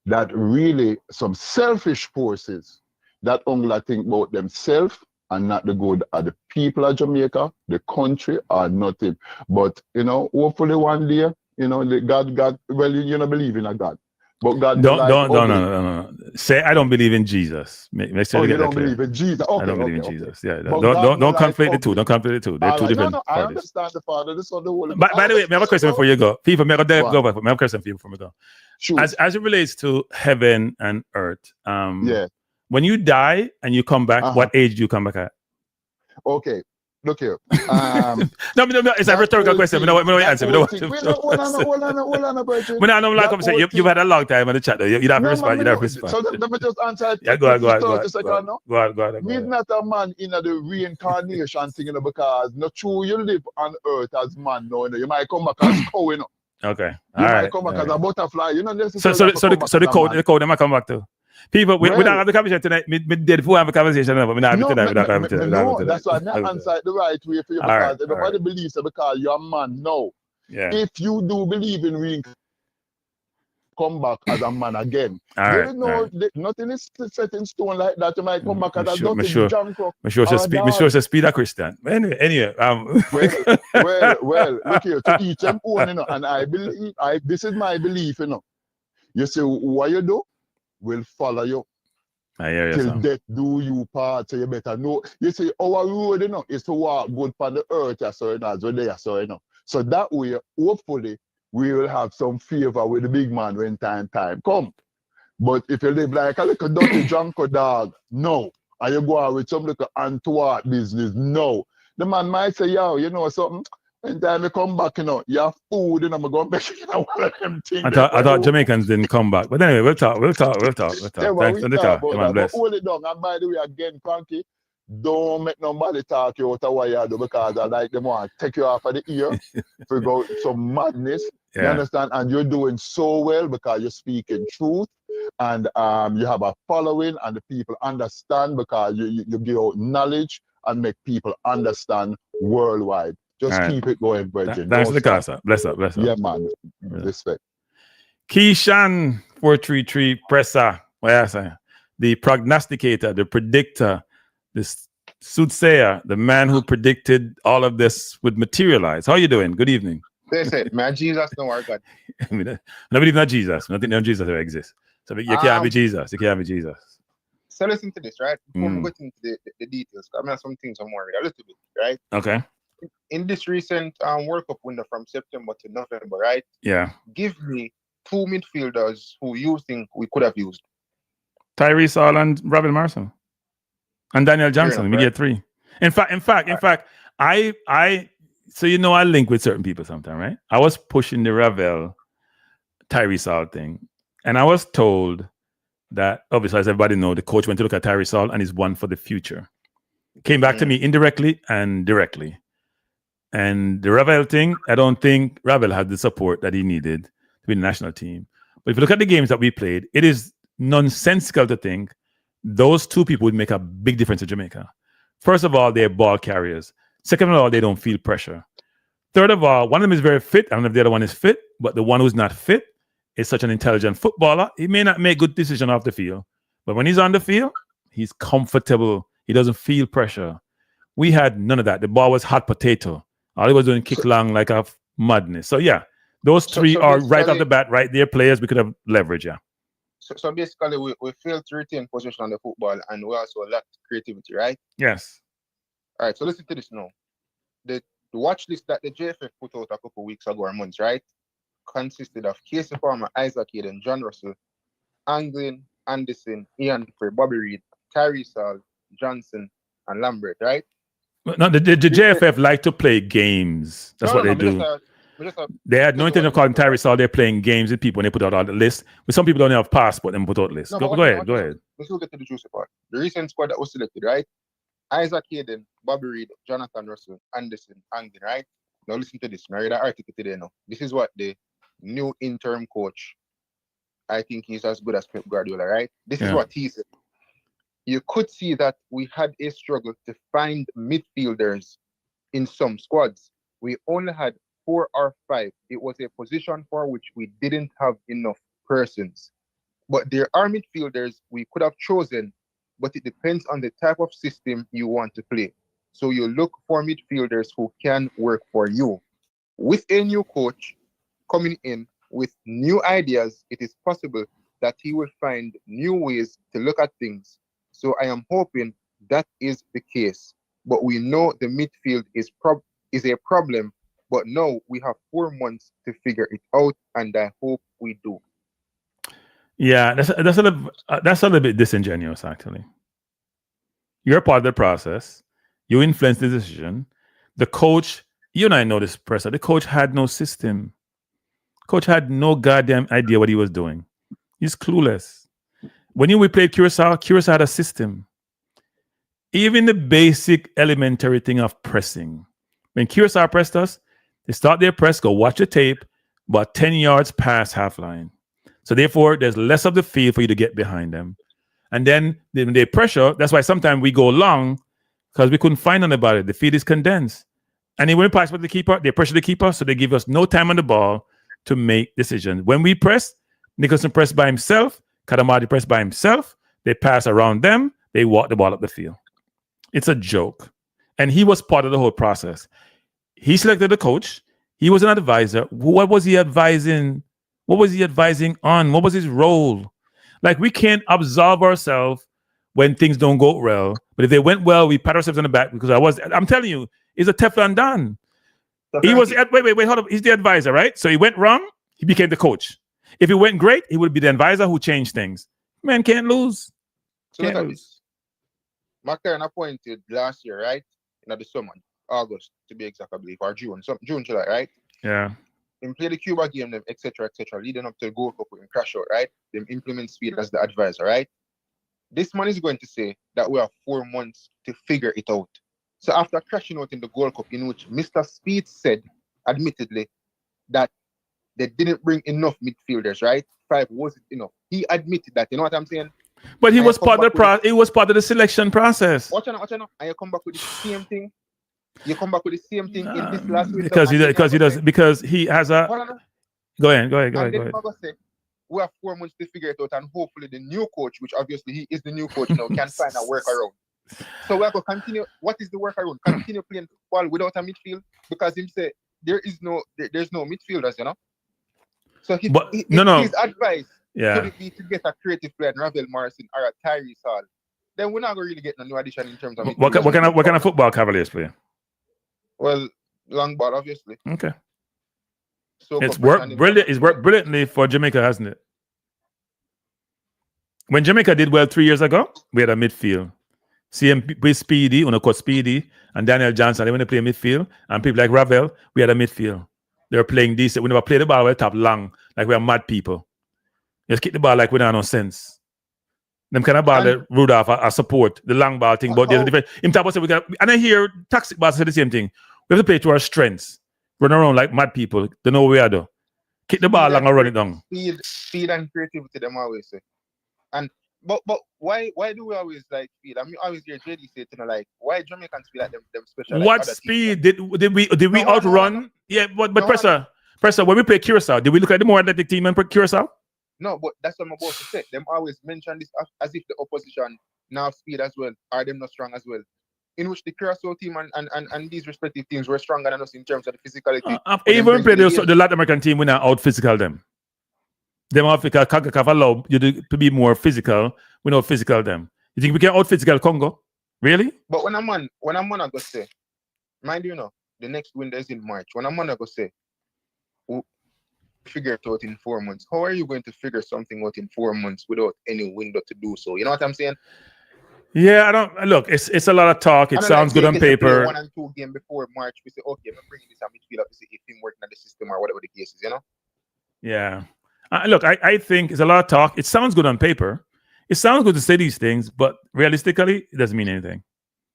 that really, some selfish forces that only think about themselves and not the good of the people of Jamaica, the country, or nothing. But, you know, hopefully one day, you know, God, well, you don't believe in a God. But God no. Say I don't believe in Jesus. Make sure you don't believe in Jesus. Okay, I don't believe in Jesus. Yeah. Don't conflate the two. Don't conflate the two. They're two different parties. I understand the Father, the Son, the Holy Spirit. By the way, I have a question before you go. People, I have a question for you before we go. Sure. As it relates to heaven and earth, yeah. When you die and you come back, what age do you come back at? Okay. Look here. No, it's a rhetorical question. No answer. Hold on, Virgin. You've had a long time on the chat. You don't have to respond. So let me just answer it. Yeah, go on. We're not a man in the reincarnation thing, you know, because not true you live on earth as man, no, you know. You might come back as cow, you know. Okay. You might come back as a butterfly, you know. So the code they might come back to. People, we don't have the conversation tonight. We did before have a conversation, but we don't have it tonight. No, that's why I answer it the right way for you because everybody believes it because you're a man. No. Yeah. If you do believe in reincarnation, come back as a man again. Nothing is set in stone like that. You might come back as a dirty junk rock. I'm sure it's Speid a Christian. Anyway. Well, look here, to each them own, you know, and I believe, this is my belief, you know. You say, what you do will follow you. I hear you. Till death do you part, so you better know. You see, our road, you know, is to walk good for the earth, so you know, as well there, so you know. So that way, hopefully, we will have some favor with the big man when time come. But if you live like a little dirty junker dog, no. And you go out with some little untoward business, no. The man might say, yo, you know something? When time you come back, you know, you have food, and I'm going to make you know one of them things. I thought Jamaicans didn't come back. But anyway, we'll talk. Yeah, Thanks for the talk. Hold it down. And by the way, again, Frankie, don't make nobody talk you out of what you do because I like them want to take you off of the ear, figure out some madness. Yeah. You understand? And you're doing so well because you're speaking truth and you have a following and the people understand because you give out knowledge and make people understand worldwide. Just keep it going, Virgin. Thanks for the call, sir. Bless up. Yeah, man. Respect. Keyshan 433 presser. What I say? The prognosticator, the predictor, the soothsayer, the man who predicted all of this would materialize. How are you doing? Good evening. They said, man, Jesus don't work God. I mean, nobody not Jesus. Nothing no Jesus ever exists. So you can't be Jesus. You can't be Jesus. So listen to this, right? Before we get into the details, I mean, some things I'm worried a little bit, right? Okay. In this recent World Cup window from September to November, right? Yeah. Give me 2 midfielders who you think we could have used. Tyrese Hall and Robin Marshall. And Daniel Johnson. We get 3. In fact, I so you know I link with certain people sometimes, right? I was pushing the Ravel Tyrese Hall thing. And I was told that obviously, as everybody knows, the coach went to look at Tyrese Hall and he's one for the future. Came back to me indirectly and directly. And the Ravel thing, I don't think Ravel had the support that he needed to be the national team. But if you look at the games that we played, it is nonsensical to think those two people would make a big difference in Jamaica. First of all, they're ball carriers. Second of all, they don't feel pressure. Third of all, one of them is very fit. I don't know if the other one is fit, but the one who's not fit is such an intelligent footballer. He may not make good decisions off the field, but when he's on the field, he's comfortable. He doesn't feel pressure. We had none of that. The ball was hot potato. All he was doing kick long like a madness. So yeah, those three are right off the bat, right there, players we could have leveraged, yeah. So basically, we failed to retain possession on the football, and we also lacked creativity, right? Yes. All right, so listen to this now. The watch list that the JFF put out a couple weeks ago or months, right, consisted of Casey Farmer, Isaac Hayden, John Russell, Anglin, Anderson, Ian Frey, Bobby Reed, Tyree Sall, Johnson, and Lambert, right? No, the JFF like to play games. That's what they do. They had no intention of calling Tyree Sall. They're playing games with people and they put out all the list. But some people don't have passport and put out lists. No, go ahead. Let's look at the juicy part. The recent squad that was selected, right? Isaac Hayden, Bobby Reed, Jonathan Russell, Anderson, Anglin, right? Now listen to this. I read that article today now. This is what the new interim coach, I think he's as good as Pep Guardiola, right? This is what he said. You could see that we had a struggle to find midfielders in some squads. We only had 4 or 5. It was a position for which we didn't have enough persons. But there are midfielders we could have chosen, but it depends on the type of system you want to play. So you look for midfielders who can work for you. With a new coach coming in with new ideas, it is possible that he will find new ways to look at things. So I am hoping that is the case. But we know the midfield is a problem, but now we have 4 months to figure it out, and I hope we do. Yeah, that's a little bit disingenuous, actually. You're part of the process. You influence the decision. The coach, you and I know this, Presser, the coach had no system. Coach had no goddamn idea what he was doing. He's clueless. When we played Curacao had a system. Even the basic elementary thing of pressing. When Curacao pressed us, they start their press, go watch the tape, about 10 yards past half line. So therefore, there's less of the field for you to get behind them. And then when they pressure, that's why sometimes we go long because we couldn't find anybody. The field is condensed. And then when we pass with the keeper, they pressure the keeper, so they give us no time on the ball to make decisions. When we press, Nicholson pressed by himself, Kadamadi pressed by himself, they pass around them, they walk the ball up the field. It's a joke. And he was part of the whole process. He selected the coach. He was an advisor. What was he advising? What was he advising on? What was his role? Like, we can't absolve ourselves when things don't go well. But if they went well, we pat ourselves on the back because I'm telling you, it's a Teflon Don. He was, wait, hold up. He's the advisor, right? So he went wrong, he became the coach. If it went great, he would be the advisor who changed things. Man can't lose. So look at this. McLaren appointed last year, right? In the summer, August to be exact, I believe, or June, July, right? Yeah. Them play the Cuba game, them, etc., leading up to the Gold Cup and crash out, right? Them implement Speed as the advisor, right? This man is going to say that we have 4 months to figure it out. So after crashing out in the Gold Cup, in which Mr. Speed said, admittedly, that they didn't bring enough midfielders, right? 5 wasn't enough. He admitted that. You know what I'm saying? But he was part of the it was part of the selection process. Watch out. And you come back with the same thing. You come back with the same thing in this last week. Because he has a. Go ahead. Say, we have 4 months to figure it out, and hopefully the new coach, which obviously he is the new coach now, can find a workaround. So we have to continue. What is the workaround? Continue playing football without a midfield, because him say there's no midfielders, you know. So his advice could be to get a creative player, Ravel Morrison or a Tyree Sall. Then we're not going to really get no new addition in terms of what kind of football Cavaliers play? Well, long ball, obviously. Okay. So it's worked brilliantly for Jamaica, hasn't it? When Jamaica did well 3 years ago, we had a midfield. CM with Speedy, Speedy, and Daniel Johnson. They when they play midfield, and people like Ravel, we had a midfield. They were playing decent. We never played the ball well top long, like we are mad people. Just kick the ball like we don't have no sense. Them kind of ball that Rudolf I support, the long ball thing, but there's a different. And I hear toxic ball say the same thing. We have to play to our strengths. Run around like mad people. Don't know what we are doing. Kick the ball long and run it down. Speed and creativity, them always say. And but why do we always like speed? I mean, always hear JD say, like, why Jamaicans feel like them special? What like speed did we outrun? Yeah, but Presser, when we play Curacao, did we look at the more athletic team and play Curacao? No, but that's what I'm about to say. Them always mention this as if the opposition now have speed as well, are them not strong as well. In which the Curacao team and these respective teams were stronger than us in terms of the physicality. Even played the Latin American team, we now out physical them. them Africa CONCACAF allow you to be more physical. We know physical them. You think we can out physical Congo? Really? But when I'm on go say, mind you know, the next window is in March. When I'm on go say, figure it out in 4 months. How are you going to figure something out in 4 months without any window to do so? You know what I'm saying? Yeah, I don't look. It's a lot of talk. It sounds good on paper. 1 and 2 games before March, we say, okay, I'm bringing this and we feel up to see if him working at the system or whatever the case is, you know? Yeah. Look, I think it's a lot of talk. It sounds good on paper. It sounds good to say these things, but realistically, it doesn't mean anything.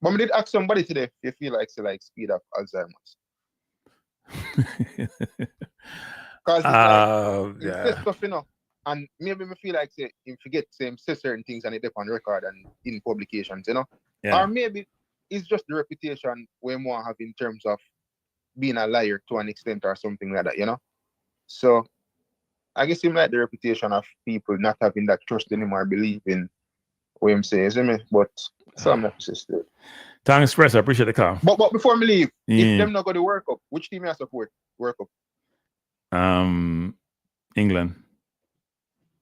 But we did ask somebody today if you feel like speed up Alzheimer's. Because it's stuff, you know, and maybe me feel like say him forget say certain things and it up on record and in publications, you know. Yeah. Or maybe it's just the reputation we more have in terms of being a liar to an extent or something like that, you know. So I guess him like the reputation of people not having that trust anymore, believe in what him says, you know, but some necessary. Thanks, Express. I appreciate the call. But before me leave, if them not go to World Cup, which team I support? World Cup. England.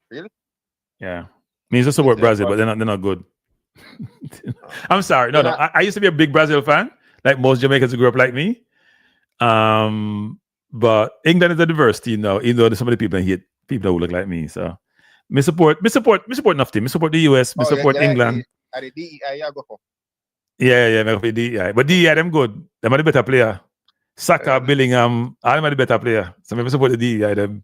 Really? Yeah. Me just support Brazil, but they're not good. I'm sorry. No. I used to be a big Brazil fan, like most Jamaicans who grew up like me. But England is a diverse team now, even though there's so many people hate people who look like me. So me support enough team. Me support the US, me support England. Are the DEI you go for? Yeah, me go for DEI. But DEI them good. Them are the better player. Saka, Billingham, all them are the better player. So me support the DEI them.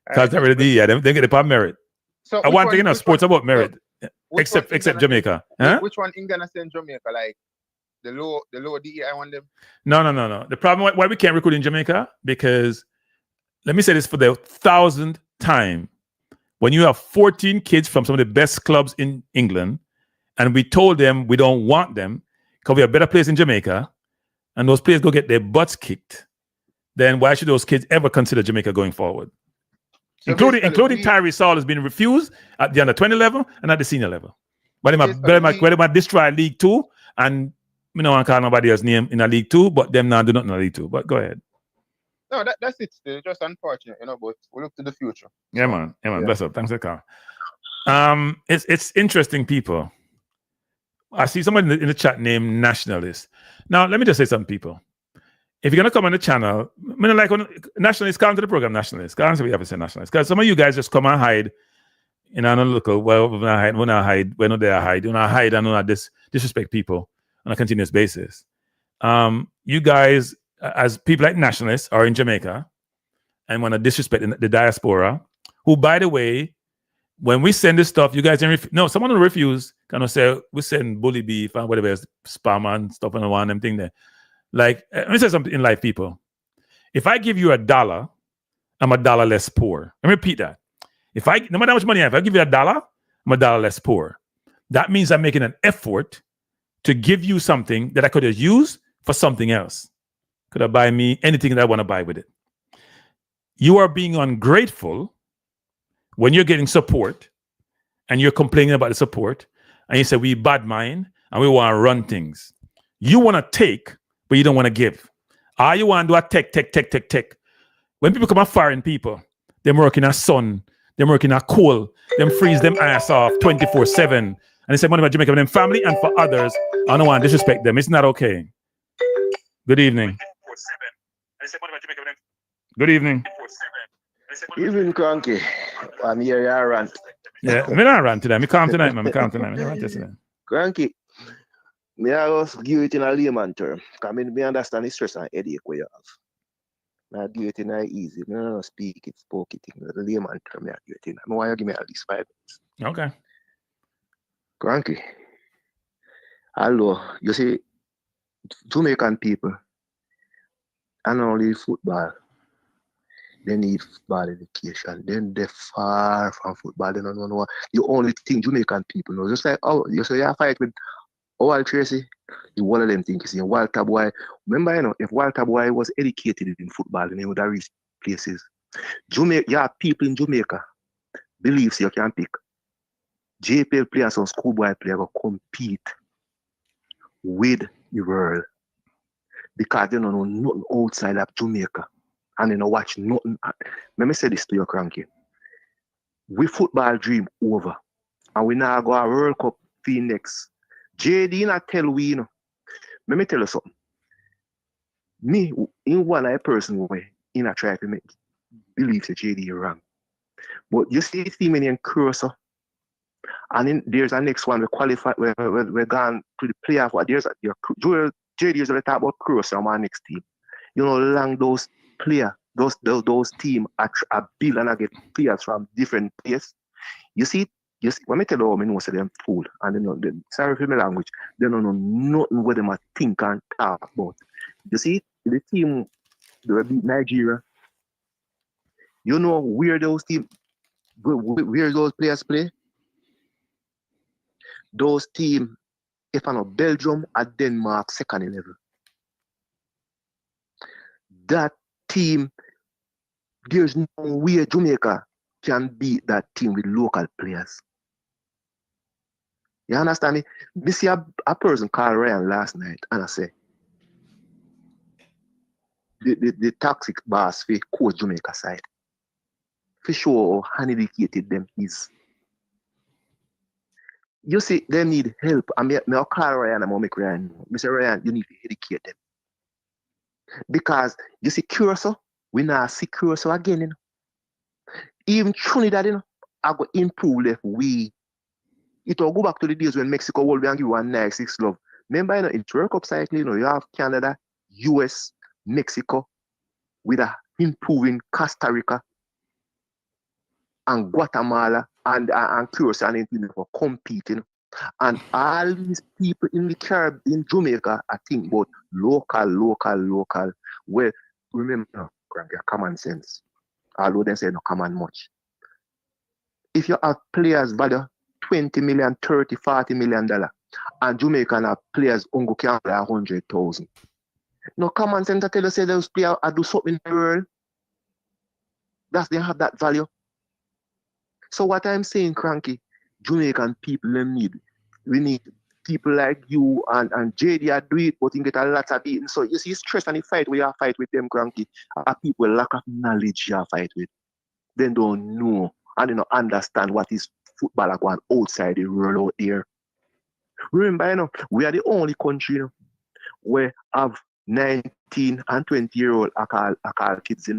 Because they're really DEI, them they get the part merit. So I want to sports about merit. Except Jamaica. Huh? Which one England is in Jamaica? Like the low DEI one them? No. The problem why we can't recruit in Jamaica, because let me say this for the 1,000th time. When you have 14 kids from some of the best clubs in England, and we told them we don't want them because we have better players in Jamaica, and those players go get their butts kicked, then why should those kids ever consider Jamaica going forward? So including Tyree Saul has been refused at the under 20 level and at the senior level. But they might destroy League 2, and we don't want to call nobody else's name in a League 2, but them now do not know League 2. But go ahead. No, that's it. It's just unfortunate, you know, but we look to the future. Yeah, man. Yeah. Bless up. Thanks for the call. It's interesting, people. I see somebody in the chat named Nationalist. Now, let me just say something, people. If you're going to come on the channel, I mean, like when Nationalists come to the program, Nationalists. Can't say we have to say Nationalists. Because some of you guys just come and hide. You know, look, well, we're not hide, we're not there hide. We're not hide and not disrespect people on a continuous basis. You guys, as people like Nationalists, are in Jamaica and want to disrespect the diaspora, who, by the way, when we send this stuff, you guys someone will refuse, kind of say, we send bully beef and whatever else, spam and stuff and one them thing there. Like, let me say something in life, people. If I give you $1, I'm $1 less poor. Let me repeat that. No matter how much money I have, if I give you $1, I'm $1 less poor. That means I'm making an effort to give you something that I could have used for something else. Could have buy me anything that I want to buy with it. You are being ungrateful when you're getting support and you're complaining about the support and you say, we bad mind and we want to run things. You want to take, but you don't want to give. All you want to do is take. When people come and foreign people, they're working at sun, they're working at coal, them freeze them ass off 24/7. And they say money about Jamaica for them family and for others. I don't want to disrespect them. It's not okay. Good evening. Good evening. Evening, Cranky. I'm here, I rant. Yeah, me not rant today. Me calm tonight, man. Me calm tonight. Me rant yesterday. Cranky, me I just give it in a layman term. Because me understand the stress and headache where you have. I give it in a easy. Me don't speak it, spoke it in the layman term. I give it in. I want you to give me at least 5 minutes. Okay. Cranky. Hello, you see, Jamaican people, and only football. They need football education. Then they're far from football. They don't know what. The only thing Jamaican people know, just like you say you fight with Owl Tracy, the one of them think you see Walter Boy. Remember, you know, if Walter Boy was educated in football, then he would have reached places. Jamaica, you have people in Jamaica believes you can pick JPL players or schoolboy players will compete with the world because they don't know nothing outside of Jamaica. And they don't watch nothing. Let me say this to you, Cranky. we football dream over. And we now go a World Cup team next. JD not tell we, you know. Let me tell you something. Me, in one eye person way, in a try to make believe that JD is wrong. But you see the team in Crusoe, and there's a next one we qualify, we're going to the playoff. There's JD is going to talk about Crusoe on my next team. You know, long those players, those teams are built and I get players from different places. You see, when I tell you how I know say them fool, and sorry for my language, they don't know nothing what them think and talk about. You see, the team they beat Nigeria. You know where those players play? Those teams, if I know Belgium or Denmark, second level. That team, there's no way Jamaica can beat that team with local players. You understand me? Me see a person called Ryan last night, and I say, the toxic boss for coach Jamaica side. For sure how uneducated them is. You see, they need help. I call Ryan, I'm going to make Ryan know. I say, Ryan, you need to educate them. Because, you see, Curaçao, we now see Curaçao again, you know. Even Trinidad, you know, I go improve if it will go back to the days when Mexico will be and give you 196 love. Remember, you know, in World Cup cycle, you know, you have Canada, US, Mexico, with a improving Costa Rica and Guatemala and Curaçao and anything for competing. And all these people in the Caribbean, in Jamaica, I think about local. Well, remember, common sense. Although they say no common much. If you have players value $20 million, $30, $40 million, and Jamaican have players only can play 100,000. No common sense to tell you say those players do something in the world. They have that value. So what I'm saying, Cranky, Jamaican people we need people like you and JD are do it, but you get a lot of beating. So you see stress and the fight we are fight with them, Cranky, are people lack of knowledge you are fight with. They don't know and they don't understand what is football going outside the world out there. Remember, you know, we are the only country, you know, where have 19 and 20-year-old I call kids in.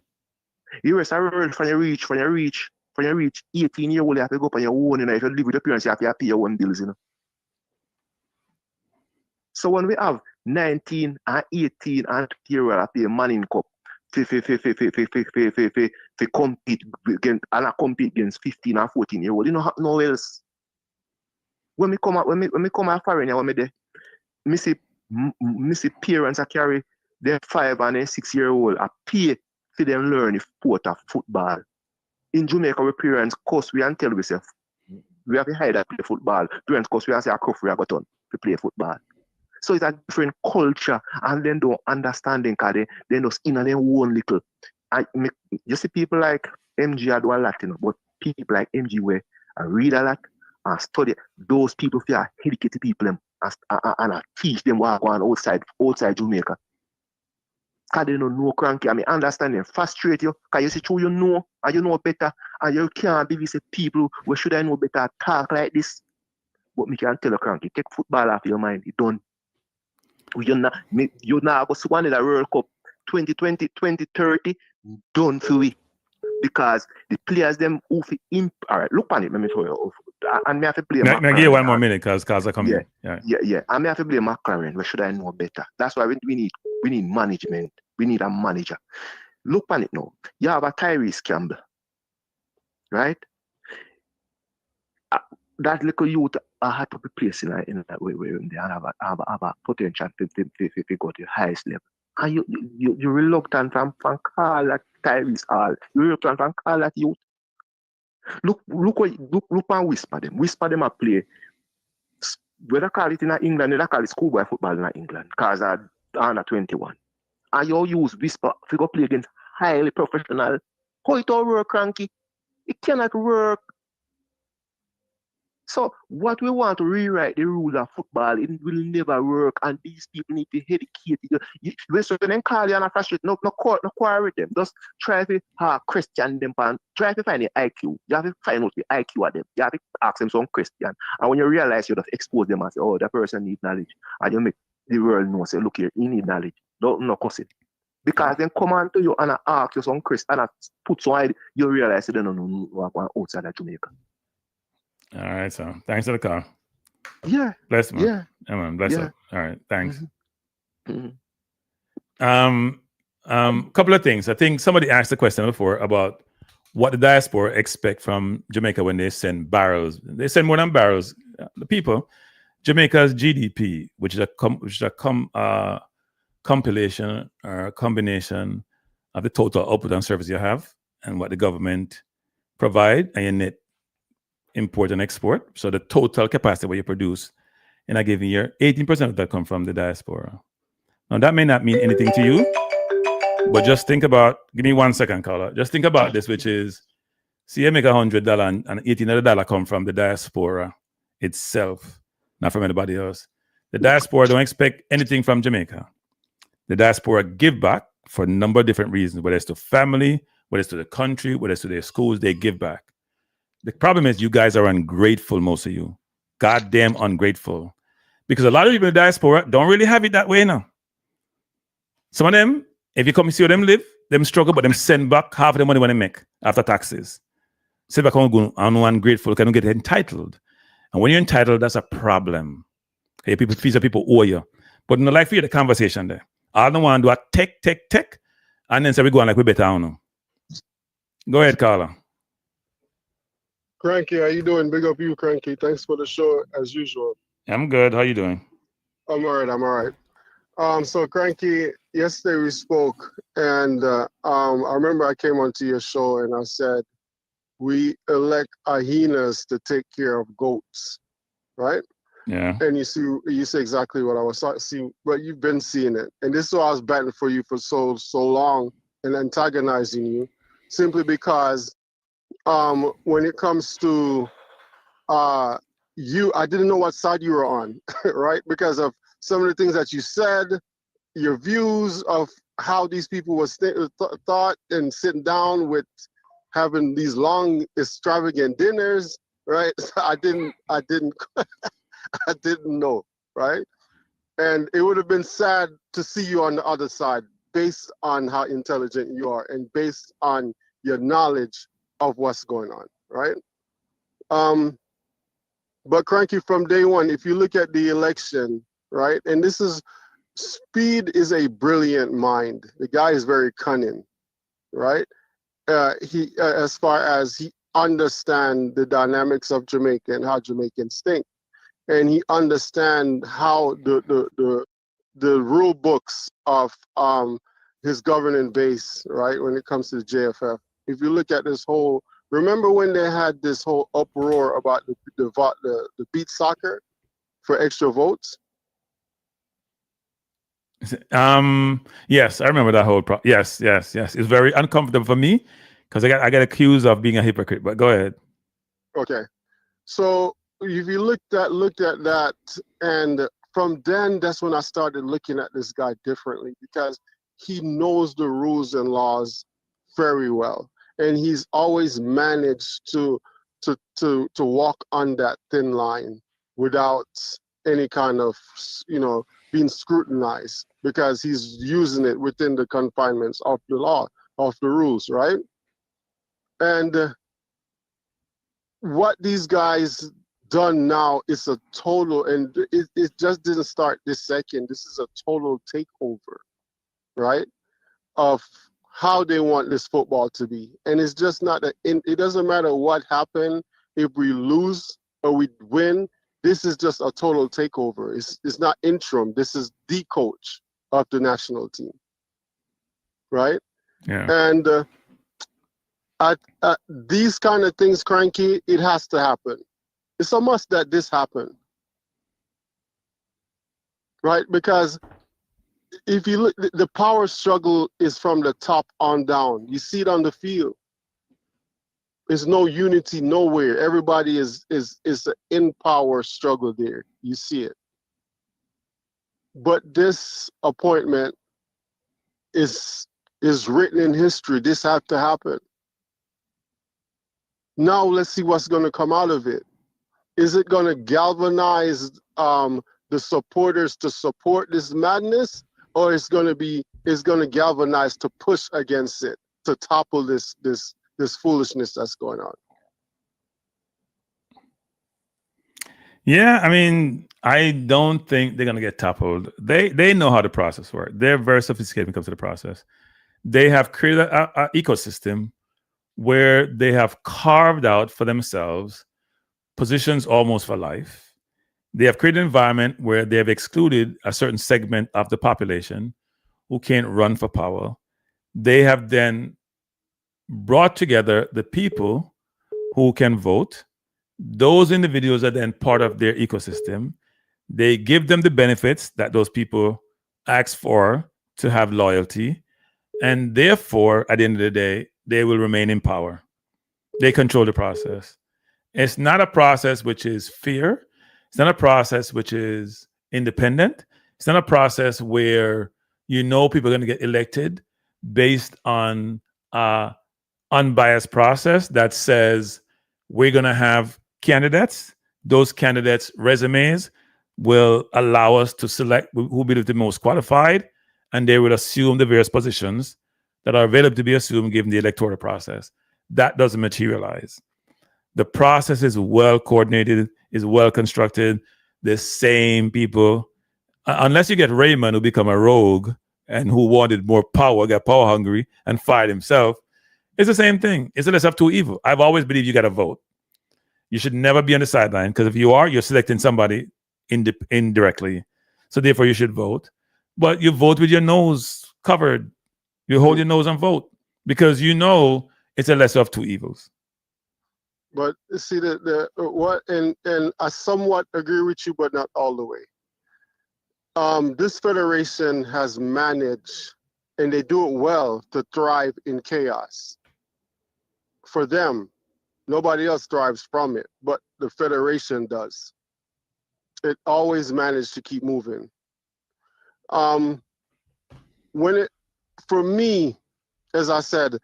The rest of the world, when you reach 18-year-old, you have to go up on your own, you know. If you live with your parents, you have to pay your own bills, you know. So when we have 19 and 18 and 20-year-old, I pay Manning Cup to compete against, and I compete against 15 and 14-year-old. You know, no else. When we come out foreign, when me see parents I carry their 5 and 6-year-old, I pay for them learn the sport of football. In Jamaica, we parents course we and tell we say we have to hide that play football. Parents course we and say a cuff we have got on to play football. So it's a different culture and then don't understand them because they just in their own little. You see people like MG do a lot, you know, but people like MG where I read a lot and study. Those people feel educated people and I teach them what going outside Jamaica. Because they don't know, Cranky. I mean, understand them, frustrate you. Because you see, true, you know, and you know better, and you can't believe say people, where should I know better, talk like this. But me can tell you, Cranky, take football off your mind, it's done. You're not going to win the World Cup 2020, 2030, done for we. Because the players, them, who all right, look on it, let me show you. And me have to blame McLaren. Give you 1 more minute, because I come yeah, in. Yeah. And me have to blame McLaren. Where should I know better? That's why we need management. We need a manager. Look on it now. You have a Tyrese Campbell, right? That little youth had to be placed in that way where they have a potential to go to the highest level. And you're reluctant from call that Tyrese all. You're reluctant from call that youth. Look and whisper them a play. Whether call it in England, they call it schoolboy football in England, because they're under 21. And you use whisper to go play against highly professional. How it all work, Cranky? It cannot work. So what we want to rewrite the rules of football, it will never work, and these people need to educate you. When they call you on a frustrate, no quarrel with them. Just try to question them and try to find the IQ. You have to find out the IQ of them. You have to ask them some question. And when you realize, you just expose them and say, oh, that person needs knowledge. And you make the world know, say, look here, you need knowledge. Don't cuss it. Because then come on to you and ask you some question and put some idea, you realize they don't know what outside of Jamaica. All right, so thanks for the call. Yeah. Bless man. Yeah. Yeah, man. Bless up. All right, thanks. Mm-hmm. Couple of things. I think somebody asked a question before about what the diaspora expect from Jamaica when they send barrels. They send more than barrels. The people, Jamaica's GDP, which is a compilation or combination of the total output and service you have and what the government provide and your net import and export. So the total capacity what you produce in a given year, 18% of that come from the diaspora. Now that may not mean anything to you, but just think about, give me 1 second, caller. Just think about this, which is, see, you make $100 and $18 come from the diaspora itself, not from anybody else. The diaspora don't expect anything from Jamaica. The diaspora give back for a number of different reasons, whether it's to family, whether it's to the country, whether it's to their schools, they give back. The problem is you guys are ungrateful, most of you. Goddamn ungrateful. Because a lot of people in the diaspora don't really have it that way now. Some of them, if you come and see how them live, them struggle, but them send back half of the money when they make after taxes. Send back on ungrateful, can get entitled. And when you're entitled, that's a problem. Hey, people owe you. But in the life, you the conversation there. I don't want to do a tech, and then say we go on like we better, I don't know. Go ahead, Carla. Cranky, how you doing? Big up you, Cranky. Thanks for the show as usual. I'm good. How you doing? I'm all right. So Cranky, yesterday we spoke, and I remember I came onto your show and I said we elect hyenas to take care of goats, right? Yeah. And you see exactly what I was seeing, but you've been seeing it, and this is why I was batting for you for so long and antagonizing you, simply because when it comes to you, I didn't know what side you were on, right? Because of some of the things that you said, your views of how these people were thought and sitting down with having these long, extravagant dinners, right? I didn't I didn't know, right? And it would have been sad to see you on the other side based on how intelligent you are and based on your knowledge of what's going on, right? But Cranky, from day one, if you look at the election, right, and Speid is a brilliant mind. The guy is very cunning, right? He, as far as he understands the dynamics of Jamaica and how Jamaicans think, and he understands how the rule books of his governing base, right, when it comes to the JFF. If you look at this whole, remember when they had this whole uproar about the beat soccer for extra votes? Yes, I remember that whole yes. It's very uncomfortable for me because I get accused of being a hypocrite. But go ahead. Okay, so if you looked at that, and from then that's when I started looking at this guy differently, because he knows the rules and laws very well, and he's always managed to walk on that thin line without any kind of, being scrutinized, because he's using it within the confinements of the law, of the rules, right? And what these guys done now is a total, and it just didn't start this second. This is a total takeover, right, of how they want this football to be. And it's just not it doesn't matter what happened, if we lose or we win. This is just a total takeover. It's not interim. This is the coach of the national team, right? Yeah. And these kind of things, Cranky, it has to happen. It's a must that this happen, right? Because if you look, the power struggle is from the top on down. You see it on the field. There's no unity nowhere. Everybody is an in power struggle there. You see it. But this appointment is written in history. This had to happen. Now let's see what's going to come out of it. Is it going to galvanize the supporters to support this madness, or it's going to galvanize to push against it, to topple this foolishness that's going on? Yeah, I mean, I don't think they're gonna get toppled. They know how the process works. They're very sophisticated when it comes to the process. They have created an ecosystem where they have carved out for themselves positions almost for life. They have created an environment where they have excluded a certain segment of the population who can't run for power. They have then brought together the people who can vote. Those individuals are then part of their ecosystem. They give them the benefits that those people ask for to have loyalty. And therefore, at the end of the day, they will remain in power. They control the process. It's not a process which is fair. It's not a process which is independent. It's not a process where people are going to get elected based on an unbiased process that says we're going to have candidates. Those candidates' resumes will allow us to select who will be the most qualified, and they will assume the various positions that are available to be assumed given the electoral process. That doesn't materialize. The process is well coordinated, is well constructed. The same people, unless you get Raymond, who become a rogue and who wanted more power, got power hungry, and fired himself, it's the same thing. It's the lesser of two evils. I've always believed you got to vote. You should never be on the sideline, because if you are, you're selecting somebody indirectly. So therefore, you should vote. But you vote with your nose covered. You hold your nose and vote, because it's a lesser of two evils. But see and I somewhat agree with you, but not all the way. This federation has managed, and they do it well, to thrive in chaos. For them, nobody else thrives from it, but the federation does. It always managed to keep moving. For me, as I said,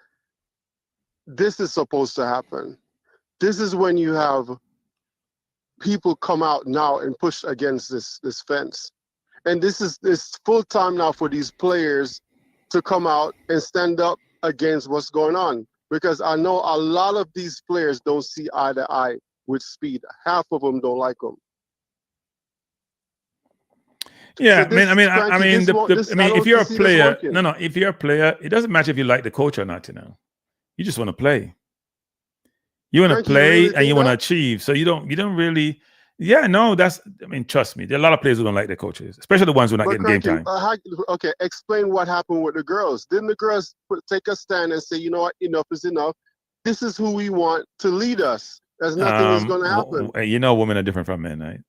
this is supposed to happen. This is when you have people come out now and push against this fence. And this is full time now for these players to come out and stand up against what's going on. Because I know a lot of these players don't see eye to eye with Speid. Half of them don't like him. Yeah, So if you're a player, if you're a player, it doesn't matter if you like the coach or not. You just want to play. You want to play and you want to achieve. So you don't really. Yeah, no, trust me. There are a lot of players who don't like their coaches, especially the ones who are not getting game time. Okay, explain what happened with the girls. Didn't the girls take a stand and say, you know what, enough is enough? This is who we want to lead us. As nothing is going to happen. Women are different from men, right?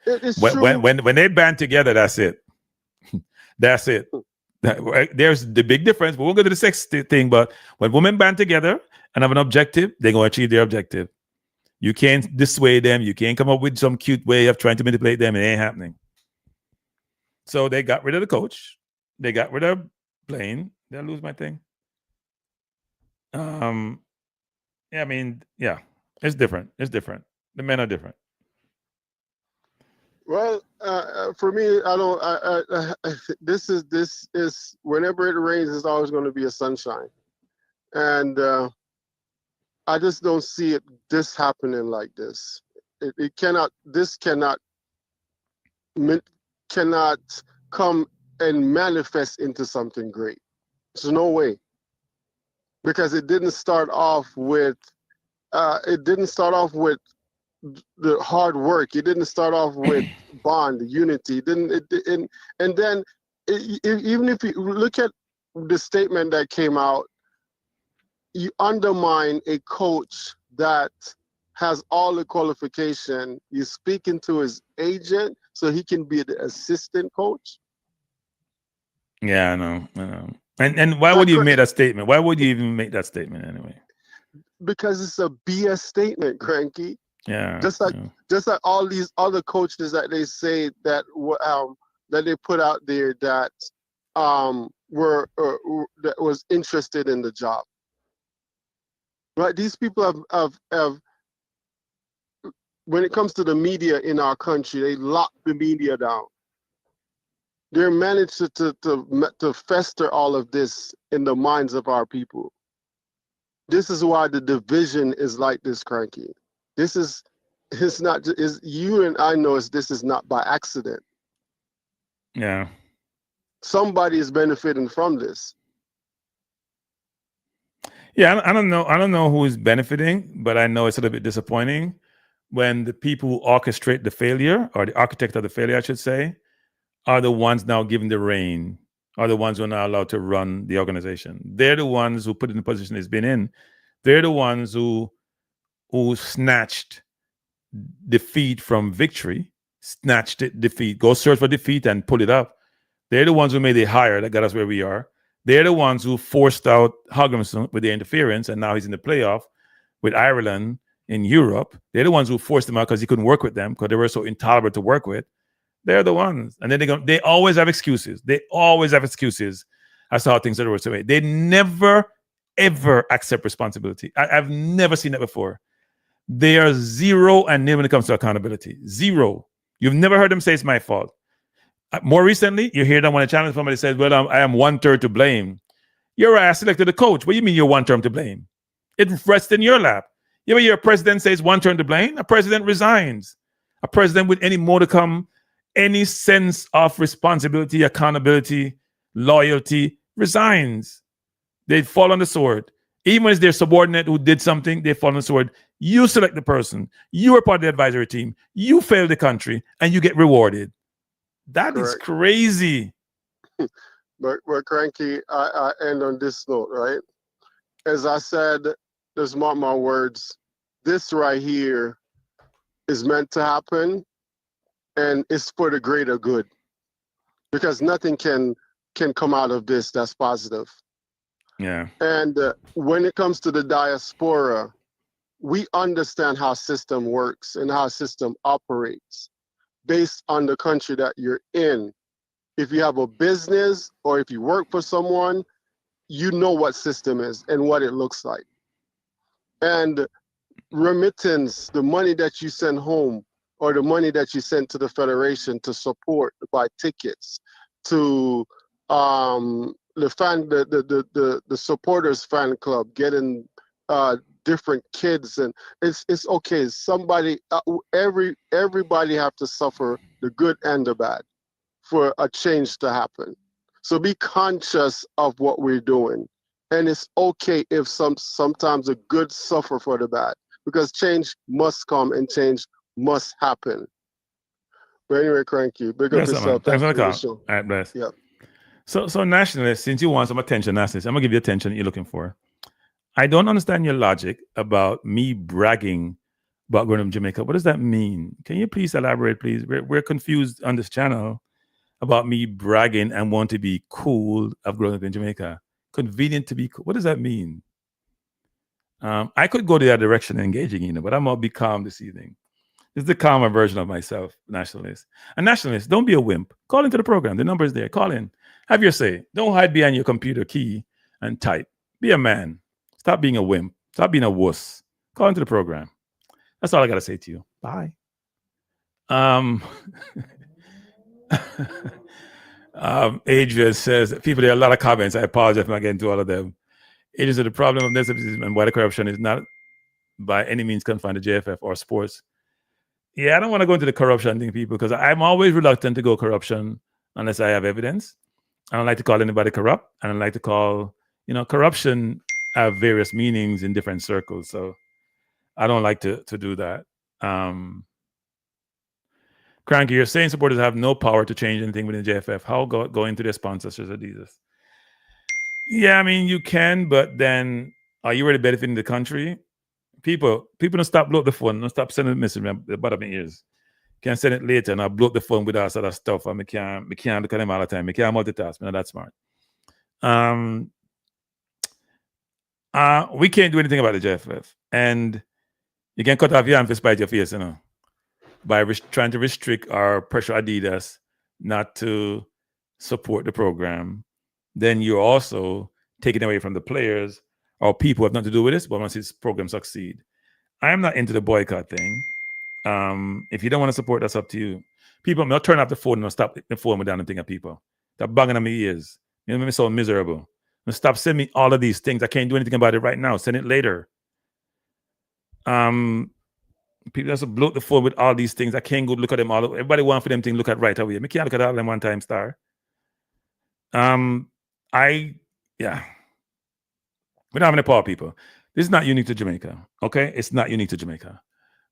It's true. When they band together, that's it. That's it. There's the big difference. But we'll go to the sex thing. But when women band together and have an objective, they're going to achieve their objective. You can't dissuade them. You can't come up with some cute way of trying to manipulate them. It ain't happening. So they got rid of the coach. They got rid of playing. Did I lose my thing? It's different. It's different. The men are different. Well, for me, I don't. This is whenever it rains, it's always going to be a sunshine, and I just don't see this happening like this. It cannot. This cannot come and manifest into something great. There's no way, because it didn't start off with. It didn't start off with the hard work. It didn't start off with bond, unity. Even if you look at the statement that came out, you undermine a coach that has all the qualification. You're speaking to his agent so he can be the assistant coach. Yeah, I know. And why would you make that statement? Why would you even make that statement anyway? because it's a BS statement, Cranky. Yeah. Just like all these other coaches that they say that that they put out there that that was interested in the job. Right? These people have when it comes to the media in our country, they lock the media down. They're managed to fester all of this in the minds of our people. This is why the division is like this, Cranky. It's not. Is you and I know this is not by accident. Yeah. Somebody is benefiting from this. Yeah, I don't know who is benefiting, but I know it's a little bit disappointing when the people who orchestrate the failure, or the architect of the failure, I should say, are the ones now given the reign, are the ones who are not allowed to run the organization. They're the ones who put it in the position it's been in. They're the ones who snatched defeat from victory, snatched it, defeat, go search for defeat and pull it up. They're the ones who made the hire that got us where we are. They're the ones who forced out Hogginson with their interference, and now he's in the playoff with Ireland in Europe. They're the ones who forced him out because he couldn't work with them because they were so intolerable to work with. They're the ones. And then they always have excuses. They always have excuses as to how things are worked away. They never, ever accept responsibility. I've never seen that before. They are zero and nil when it comes to accountability. Zero. You've never heard them say it's my fault. More recently, you hear them when a challenge somebody says, well, I am 1/3 to blame. You're right, I selected the coach. What do you mean you're 1/3 to blame? It rests in your lap. You ever hear a president says 1/3 to blame? A president resigns. A president with any modicum, any sense of responsibility, accountability, loyalty, resigns. They fall on the sword. Even when it's their subordinate who did something, they fall on the sword. You select the person. You are part of the advisory team. You fail the country, and you get rewarded. That Correct. Is crazy. But Cranky, I end on this note, right? As I said, just mark my words, this right here is meant to happen, and it's for the greater good. Because nothing can come out of this that's positive. Yeah. And when it comes to the diaspora, we understand how system works and how system operates based on the country that you're in. If you have a business or if you work for someone, you know what system is and what it looks like. And remittance, the money that you send home or the money that you send to the Federation to support, to buy tickets, to the supporters fan club, getting different kids, and it's okay. Somebody, everybody have to suffer the good and the bad for a change to happen. So be conscious of what we're doing, and it's okay if sometimes the good suffer for the bad, because change must come and change must happen. But anyway, Cranky, big up yourself. Thanks for the call. Show. All right, bless. Yeah. So nationalists, since you want some attention, nationalists, I'm gonna give you attention that you're looking for. I don't understand your logic about me bragging about growing up in Jamaica. What does that mean? Can you please elaborate, please? We're confused on this channel about me bragging and want to be cool of growing up in Jamaica. Convenient to be cool. What does that mean? I could go the other direction and engaging, but I'm gonna be calm this evening. This is the calmer version of myself, nationalist. And nationalists, don't be a wimp. Call into the program. The number is there. Call in. Have your say. Don't hide behind your computer key and type. Be a man. Stop being a wimp. Stop being a wuss. Call into the program. That's all I got to say to you. Bye. Adrian says, people, there are a lot of comments. I apologize for not getting to all of them. Adrian said, the problem of nepotism and wider corruption is not by any means confined to JFF or sports. Yeah, I don't want to go into the corruption thing, people, because I'm always reluctant to go corruption unless I have evidence. I don't like to call anybody corrupt. I don't like to call, corruption have various meanings in different circles. So I don't like to do that. Cranky, you're saying supporters have no power to change anything within JFF. How go into their sponsors of Jesus? Yeah, I mean, you can, but then are you really benefiting the country? People don't stop blow up the phone. Don't stop sending messages about my ears. Can send it later and I blow up the phone with all sort of stuff. And I can't look at them all the time. I can't multitask. I'm not that smart. We can't do anything about the JFF. And you can cut off your hand to spite your face, by trying to restrict or pressure Adidas not to support the program. Then you're also taking away from the players or people who have nothing to do with this, but want to see this program succeed. I am not into the boycott thing. If you don't want to support, that's up to you. People, I'm not turn off the phone and stop the phone with damn thing at people. That banging on my ears. You know, make me so miserable. Stop sending me all of these things. I can't do anything about it right now. Send it later. People just blow the phone with all these things. I can't go look at them all. Everybody want for them things look at right away. I can't look at all of them one time, star. We're not having power people. This is not unique to Jamaica. Okay, it's not unique to Jamaica.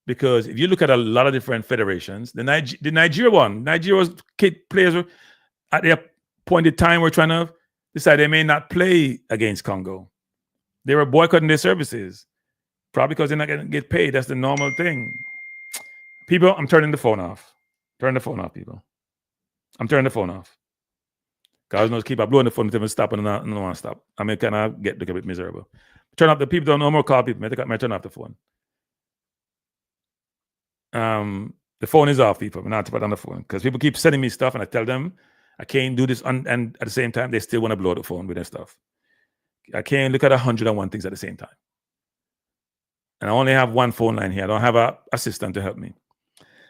Because if you look at a lot of different federations, the Nigeria one, Nigeria's players were at their appointed time were trying to decide they may not play against Congo. They were boycotting their services, probably because they're not going to get paid. That's the normal thing. People, I'm turning the phone off. Turn the phone off, people. I'm turning the phone off. Because I was keep blowing the phone until I stop and I don't want to stop. I mean, kind of get a bit miserable. Turn off the people. Don't no more call people. I turn off the phone. The phone is off, people. I'm not to put on the phone because people keep sending me stuff and I tell them I can't do this. And at the same time, they still want to blow the phone with their stuff. I can't look at 101 things at the same time. And I only have one phone line here. I don't have an assistant to help me.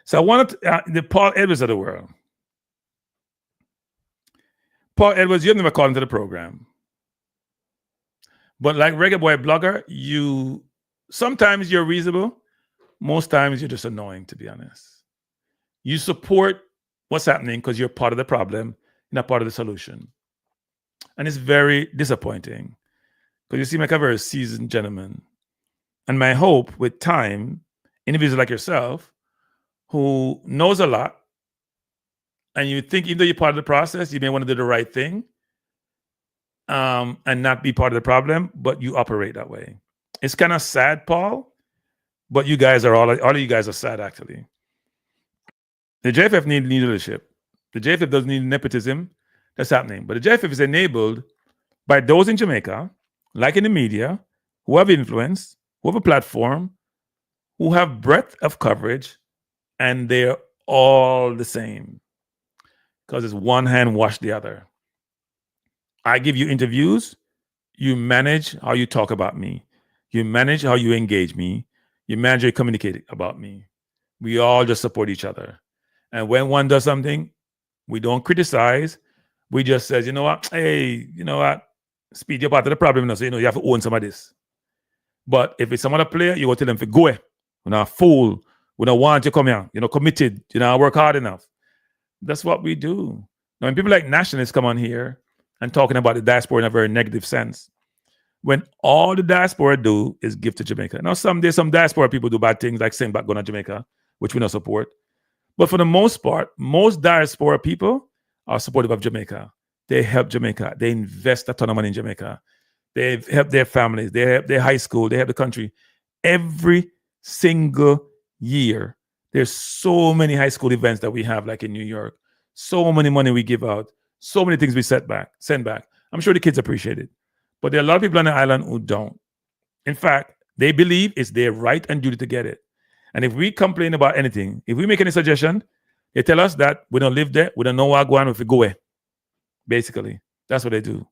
So I wanted the Paul Edwards of the world. Paul Edwards, you've never called into the program. But like Reggae Boy blogger, sometimes you're reasonable. Most times you're just annoying, to be honest. You support what's happening because you're part of the problem, you're not part of the solution. And it's very disappointing because you seem like a very seasoned gentleman. And my hope with time, individuals like yourself who knows a lot, and you think even though you're part of the process, you may want to do the right thing and not be part of the problem, but you operate that way. It's kind of sad, Paul, but you guys are all of you guys are sad, actually. The JFF need leadership. The JFF doesn't need nepotism. That's happening. But the JFF is enabled by those in Jamaica, like in the media, who have influence, who have a platform, who have breadth of coverage, and they're all the same. Because it's one hand wash the other. I give you interviews. You manage how you talk about me. You manage how you engage me. You manage how you communicate about me. We all just support each other. And when one does something, we don't criticize. We just says, you know what? Hey, you know what? Speed, you're part of the problem. So, you have to own some of this. But if it's some other player, you go tell them to go. We're not a fool. We don't want you to come here. You're not committed. You don't work hard enough. That's what we do. Now, when people like nationalists come on here and talking about the diaspora in a very negative sense, when all the diaspora do is give to Jamaica. Now, someday some diaspora people do bad things like send back going to Jamaica, which we don't support. But for the most part, most diaspora people are supportive of Jamaica. They help Jamaica. They invest a ton of money in Jamaica. They help their families. They help their high school. They help the country. Every single year, there's so many high school events that we have, like in New York. So many money we give out. So many things we send back. I'm sure the kids appreciate it. But there are a lot of people on the island who don't. In fact, they believe it's their right and duty to get it. And if we complain about anything, if we make any suggestion, they tell us that we don't live there, we don't know what going on if we go away. Basically, that's what they do.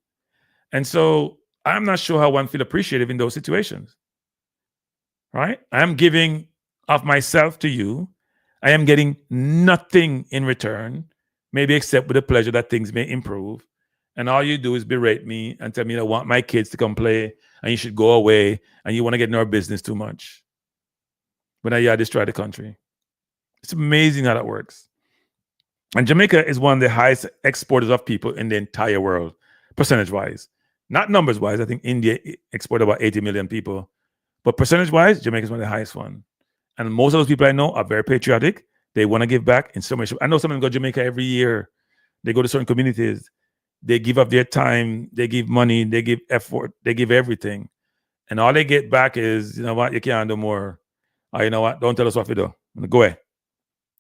And so I'm not sure how one feel appreciative in those situations. Right? I'm giving of myself to you. I am getting nothing in return, maybe except with the pleasure that things may improve. And all you do is berate me and tell me I want my kids to come play and you should go away and you want to get in our business too much. But now you destroy the country. It's amazing how that works. And Jamaica is one of the highest exporters of people in the entire world, percentage-wise. Not numbers-wise. I think India exported about 80 million people. But percentage-wise, Jamaica is one of the highest one. And most of those people I know are very patriotic. They want to give back in so much. I know some of them go to Jamaica every year. They go to certain communities. They give up their time. They give money. They give effort. They give everything. And all they get back is, you know what, you can't do more. Or you know what, don't tell us what to do. Go away.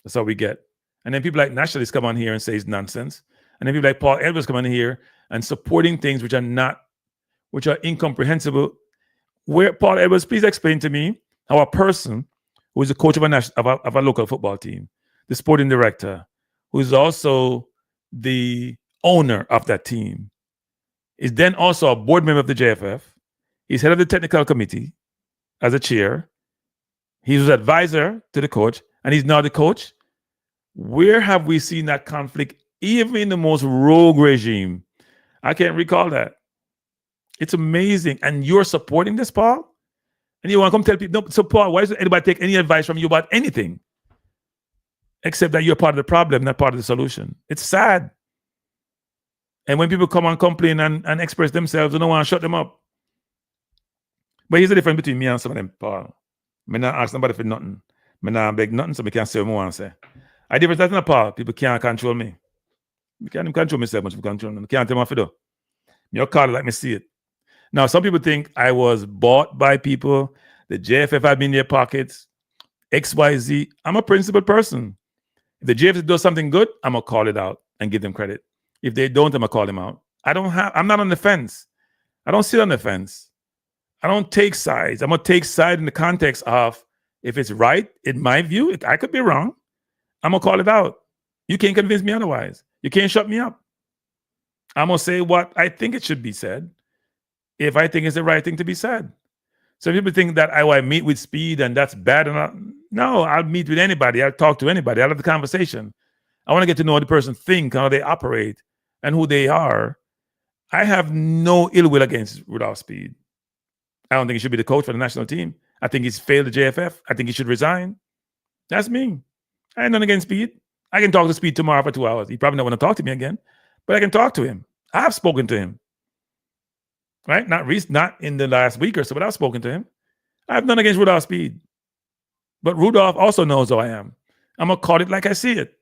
That's all we get. And then people like nationalists come on here and say it's nonsense. And then people like Paul Edwards come on here and supporting things which are incomprehensible Where Paul Edwards, please explain to me how a person who is the coach of a local football team, the sporting director, who is also the owner of that team, is then also a board member of the JFF. He's head of the technical committee as a chair. He was advisor to the coach, and he's now the coach. Where have we seen that conflict, even in the most rogue regime? I can't recall that. It's amazing. And you're supporting this, Paul? And you want to come tell people, no, so Paul, why doesn't anybody take any advice from you about anything? Except that you're part of the problem, not part of the solution. It's sad. And when people come and complain and express themselves, you don't want to shut them up. But here's the difference between me and some of them, Paul. I not ask nobody for nothing. I not beg nothing, so I can't say what I want to say. I difference that's not Paul. People can't control me. I can't even control myself much. Control me. I can't tell me what to do. You're called like me see it. Now, some people think I was bought by people. The JFF have been in their pockets. XYZ. I'm a principled person. If the JFF does something good, I'm going to call it out and give them credit. If they don't, I'm going to call them out. I'm not on the fence. I don't sit on the fence. I don't take sides. I'm going to take side in the context of if it's right, in my view, I could be wrong. I'm going to call it out. You can't convince me otherwise. You can't shut me up. I'm going to say what I think it should be said if I think it's the right thing to be said. So people think that I meet with Speid and that's bad or not. No, I'll meet with anybody. I'll talk to anybody. I'll have the conversation. I want to get to know how the person thinks, how they operate, and who they are. I have no ill will against Rudolf Speid. I don't think he should be the coach for the national team. I think he's failed the JFF. I think he should resign. That's me. I ain't nothing against Speid. I can talk to Speid tomorrow for 2 hours. He probably not want to talk to me again, but I can talk to him. I have spoken to him. Right? Not in the last week or so, but I've spoken to him. I have nothing against Rudolf Speid. But Rudolf also knows who I am. I'm going to call it like I see it.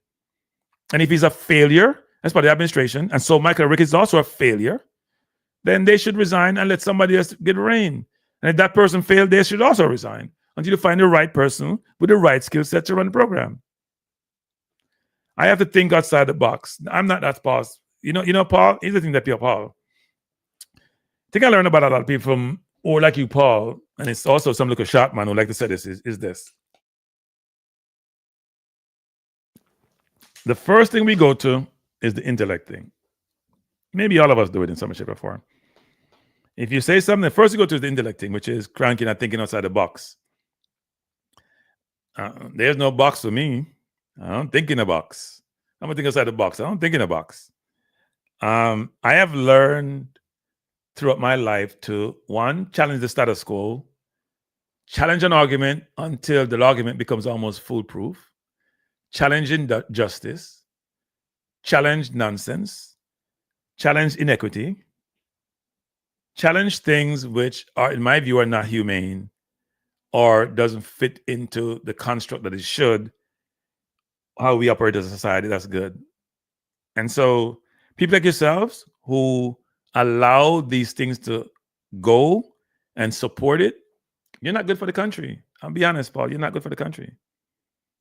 And if he's a failure as part of the administration, and so Michael Ricketts is also a failure, then they should resign and let somebody else get reign. And if that person failed, they should also resign until you find the right person with the right skill set to run the program. I have to think outside the box. I'm not that Paul. You know, Paul, here's the thing that people, Paul. I think I learned about a lot of people from, or like you, Paul, and it's also some little sharp man who like to say this, is this. The first thing we go to is the intellect thing. Maybe all of us do it in some shape or form. If you say something, the first you go to is the intellect thing, which is cranking and thinking outside the box. There's no box for me. I don't think in a box. I'm going to think outside the box. I don't think in a box. I have learned throughout my life to, one, challenge the status quo, challenge an argument until the argument becomes almost foolproof, challenge injustice, challenge nonsense, challenge inequity, challenge things which are, in my view, are not humane or doesn't fit into the construct that it should, how we operate as a society. That's good. And so people like yourselves who allow these things to go and support it, you're not good for the country. I'll be honest, Paul, you're not good for the country.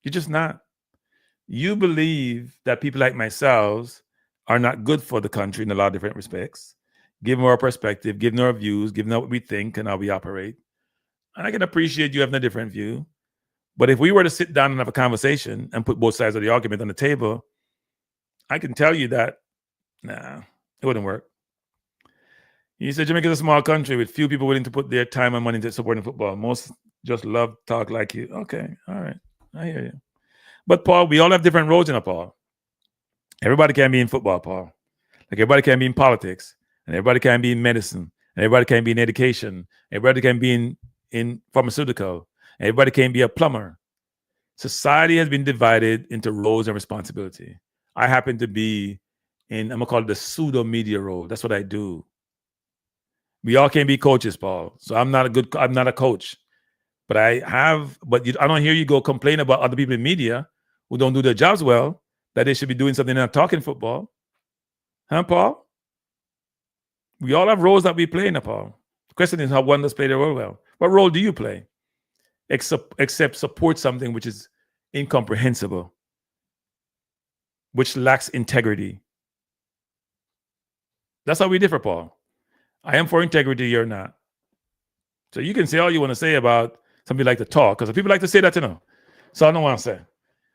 You're just not. You believe that people like myself are not good for the country in a lot of different respects, given our perspective, given our views, given what we think and how we operate. And I can appreciate you having a different view. But if we were to sit down and have a conversation and put both sides of the argument on the table, I can tell you that, nah, it wouldn't work. You said Jamaica is a small country with few people willing to put their time and money into supporting football. Most just love talk like you. Okay, all right, I hear you. But Paul, we all have different roles in a Paul. Everybody can be in football, Paul. Like everybody can be in politics, and everybody can be in medicine, and everybody can be in education, everybody can be in pharmaceutical, everybody can be a plumber. Society has been divided into roles and responsibility. I happen to be in, I'm gonna call it the pseudo media role. That's what I do. We all can't be coaches, Paul. So I'm not a coach. But I don't hear you go complain about other people in media who don't do their jobs well, that they should be doing something and not talking football. Huh, Paul? We all have roles that we play in, Paul. The question is how one does play their role well. What role do you play? Except support something which is incomprehensible, which lacks integrity. That's how we differ, Paul. I am for integrity, you're not. So you can say all you want to say about somebody like to talk, because people like to say that, So I don't want to say.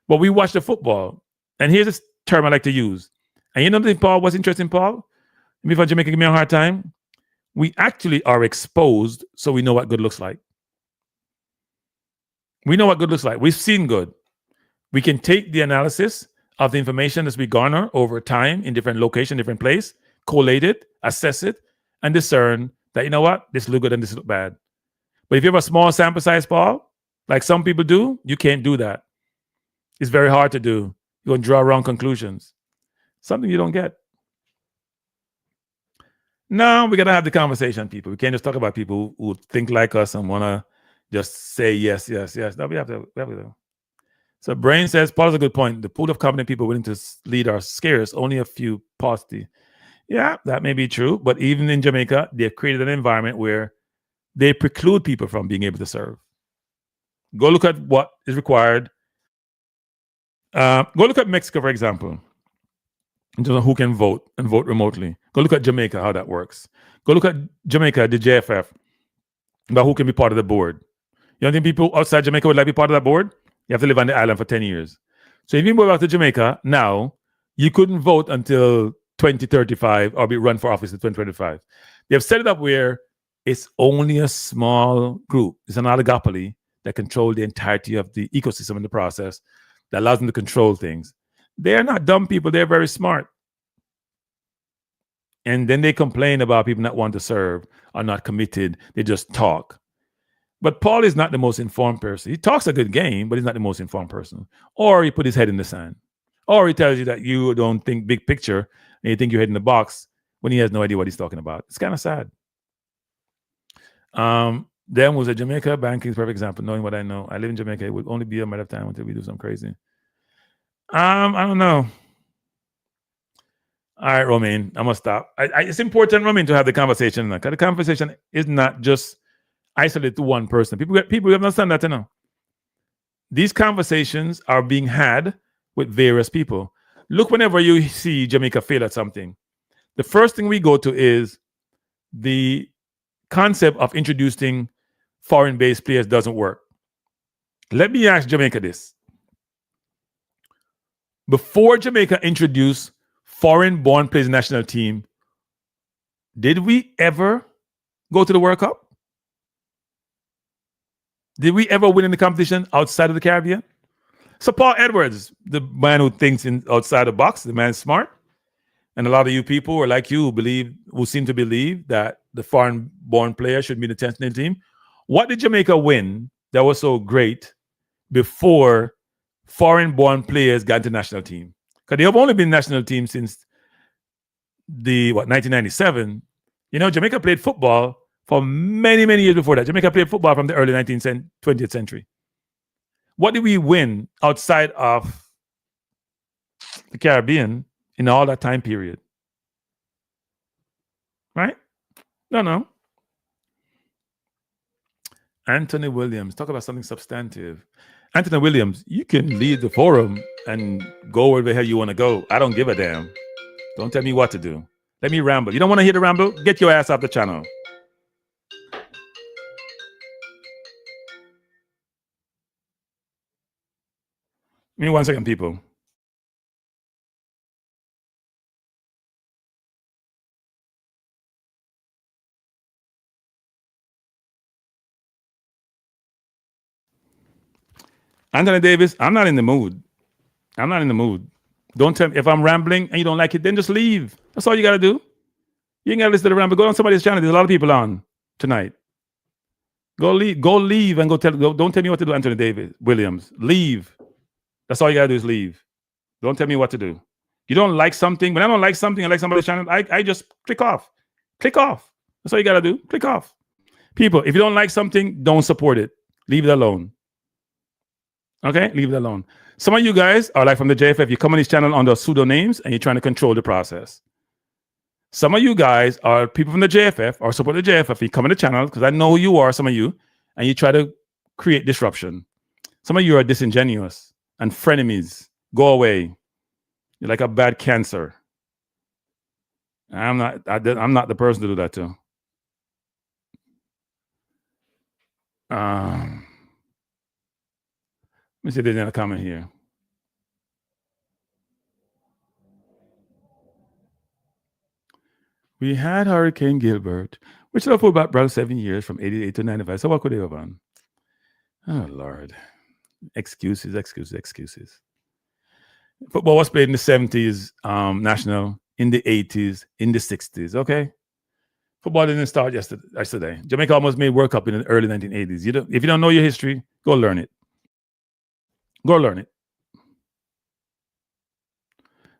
But we watch the football. And here's this term I like to use. And you know the Paul, what's interesting, Paul? Me from Jamaica give me a hard time. We actually are exposed so we know what good looks like. We know what good looks like. We've seen good. We can take the analysis of the information as we garner over time in different location, different place, collate it, assess it, and discern that, you know what, this look good and this look bad. But if you have a small sample size, Paul, like some people do, you can't do that. It's very hard to do. You're going to draw wrong conclusions. Something you don't get. No, we got to have the conversation, people. We can't just talk about people who think like us and want to just say yes, yes, yes. No, we have to. So Brain says, Paul has a good point. The pool of competent people willing to lead are scarce. Only a few paucity. Yeah, that may be true. But even in Jamaica, they've created an environment where they preclude people from being able to serve. Go look at what is required. Go look at Mexico, for example, in terms of who can vote and vote remotely. Go look at Jamaica, how that works. Go look at Jamaica, the JFF, about who can be part of the board. You don't think people outside Jamaica would like to be part of that board? You have to live on the island for 10 years. So if you move back to Jamaica now, you couldn't vote until 2035 or be run for office in 2025. They have set it up where it's only a small group. It's an oligopoly that control the entirety of the ecosystem in the process that allows them to control things. They're not dumb people. They're very smart. And then they complain about people not wanting to serve or not committed. They just talk. But Paul is not the most informed person. He talks a good game, but he's not the most informed person. Or he put his head in the sand. Or he tells you that you don't think big picture and you think your head in the box when he has no idea what he's talking about. It's kind of sad. Then was a Jamaica banking perfect example, knowing what I know. I live in Jamaica. It would only be a matter of time until we do something crazy. I don't know. All right, Romain, I'm going to stop. It's important, Romain, to have the conversation. Because the conversation is not just isolated to one person. People have to understand that, These conversations are being had with various people. Look, whenever you see Jamaica fail at something, the first thing we go to is the concept of introducing foreign-based players doesn't work. Let me ask Jamaica this. Before Jamaica introduced foreign-born players national team, did we ever go to the World Cup? Did we ever win in the competition outside of the Caribbean? So Paul Edwards, the man who thinks outside the box, the man's smart. And a lot of you people are like you who seem to believe that the foreign-born player should be in the national team. What did Jamaica win that was so great before foreign-born players got into the national team? Because they have only been national team since 1997. Jamaica played football for many, many years before that. Jamaica played football from the early 20th century. What did we win outside of the Caribbean in all that time period? Right? No. Anthony Williams, talk about something substantive. Anthony Williams, you can lead the forum and go where the hell you want to go. I don't give a damn. Don't tell me what to do. Let me ramble. You don't want to hear the ramble? Get your ass off the channel. Give me 1 second, people. Anthony Davis, I'm not in the mood. Don't tell me if I'm rambling and you don't like it, then just leave. That's all you got to do. You ain't got to listen to the ramble. Go on somebody's channel. There's a lot of people on tonight. Go leave and don't tell me what to do, Anthony Davis Williams. Leave. That's all you got to do is leave. Don't tell me what to do. You don't like something. When I don't like something, I like somebody's channel, I just click off. Click off. That's all you got to do. Click off. People, if you don't like something, don't support it. Leave it alone. Okay? Leave it alone. Some of you guys are like from the JFF. You come on this channel under pseudonames and you're trying to control the process. Some of you guys are people from the JFF or support the JFF. You come on the channel because I know who you are, some of you, and you try to create disruption. Some of you are disingenuous and frenemies. Go away. You're like a bad cancer. I'm not the person to do that to. Let me see if there's another comment here. We had Hurricane Gilbert, which left for about 7 years from 88 to 95. So what could they have done? Oh, Lord. Excuses. Football was played in the 70s, national, in the 80s, in the 60s, okay? Football didn't start yesterday. Jamaica almost made World Cup in the early 1980s. If you don't know your history, go learn it. Go learn it.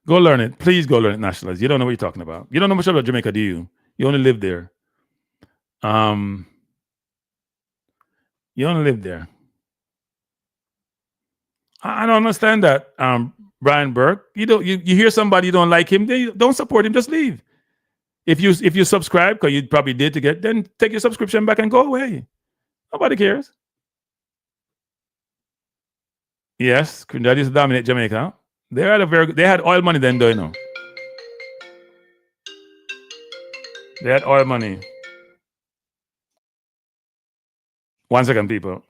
Go learn it. Please go learn it, nationalists. You don't know what you're talking about. You don't know much about Jamaica, do you? You only live there. You only live there. I don't understand that, Brian Burke. You hear somebody you don't like him, then don't support him. Just leave. If you subscribe, because you probably did then take your subscription back and go away. Nobody cares. Yes, that used to dominate Jamaica. They had oil money then, though, you know. They had oil money. 1 second, people.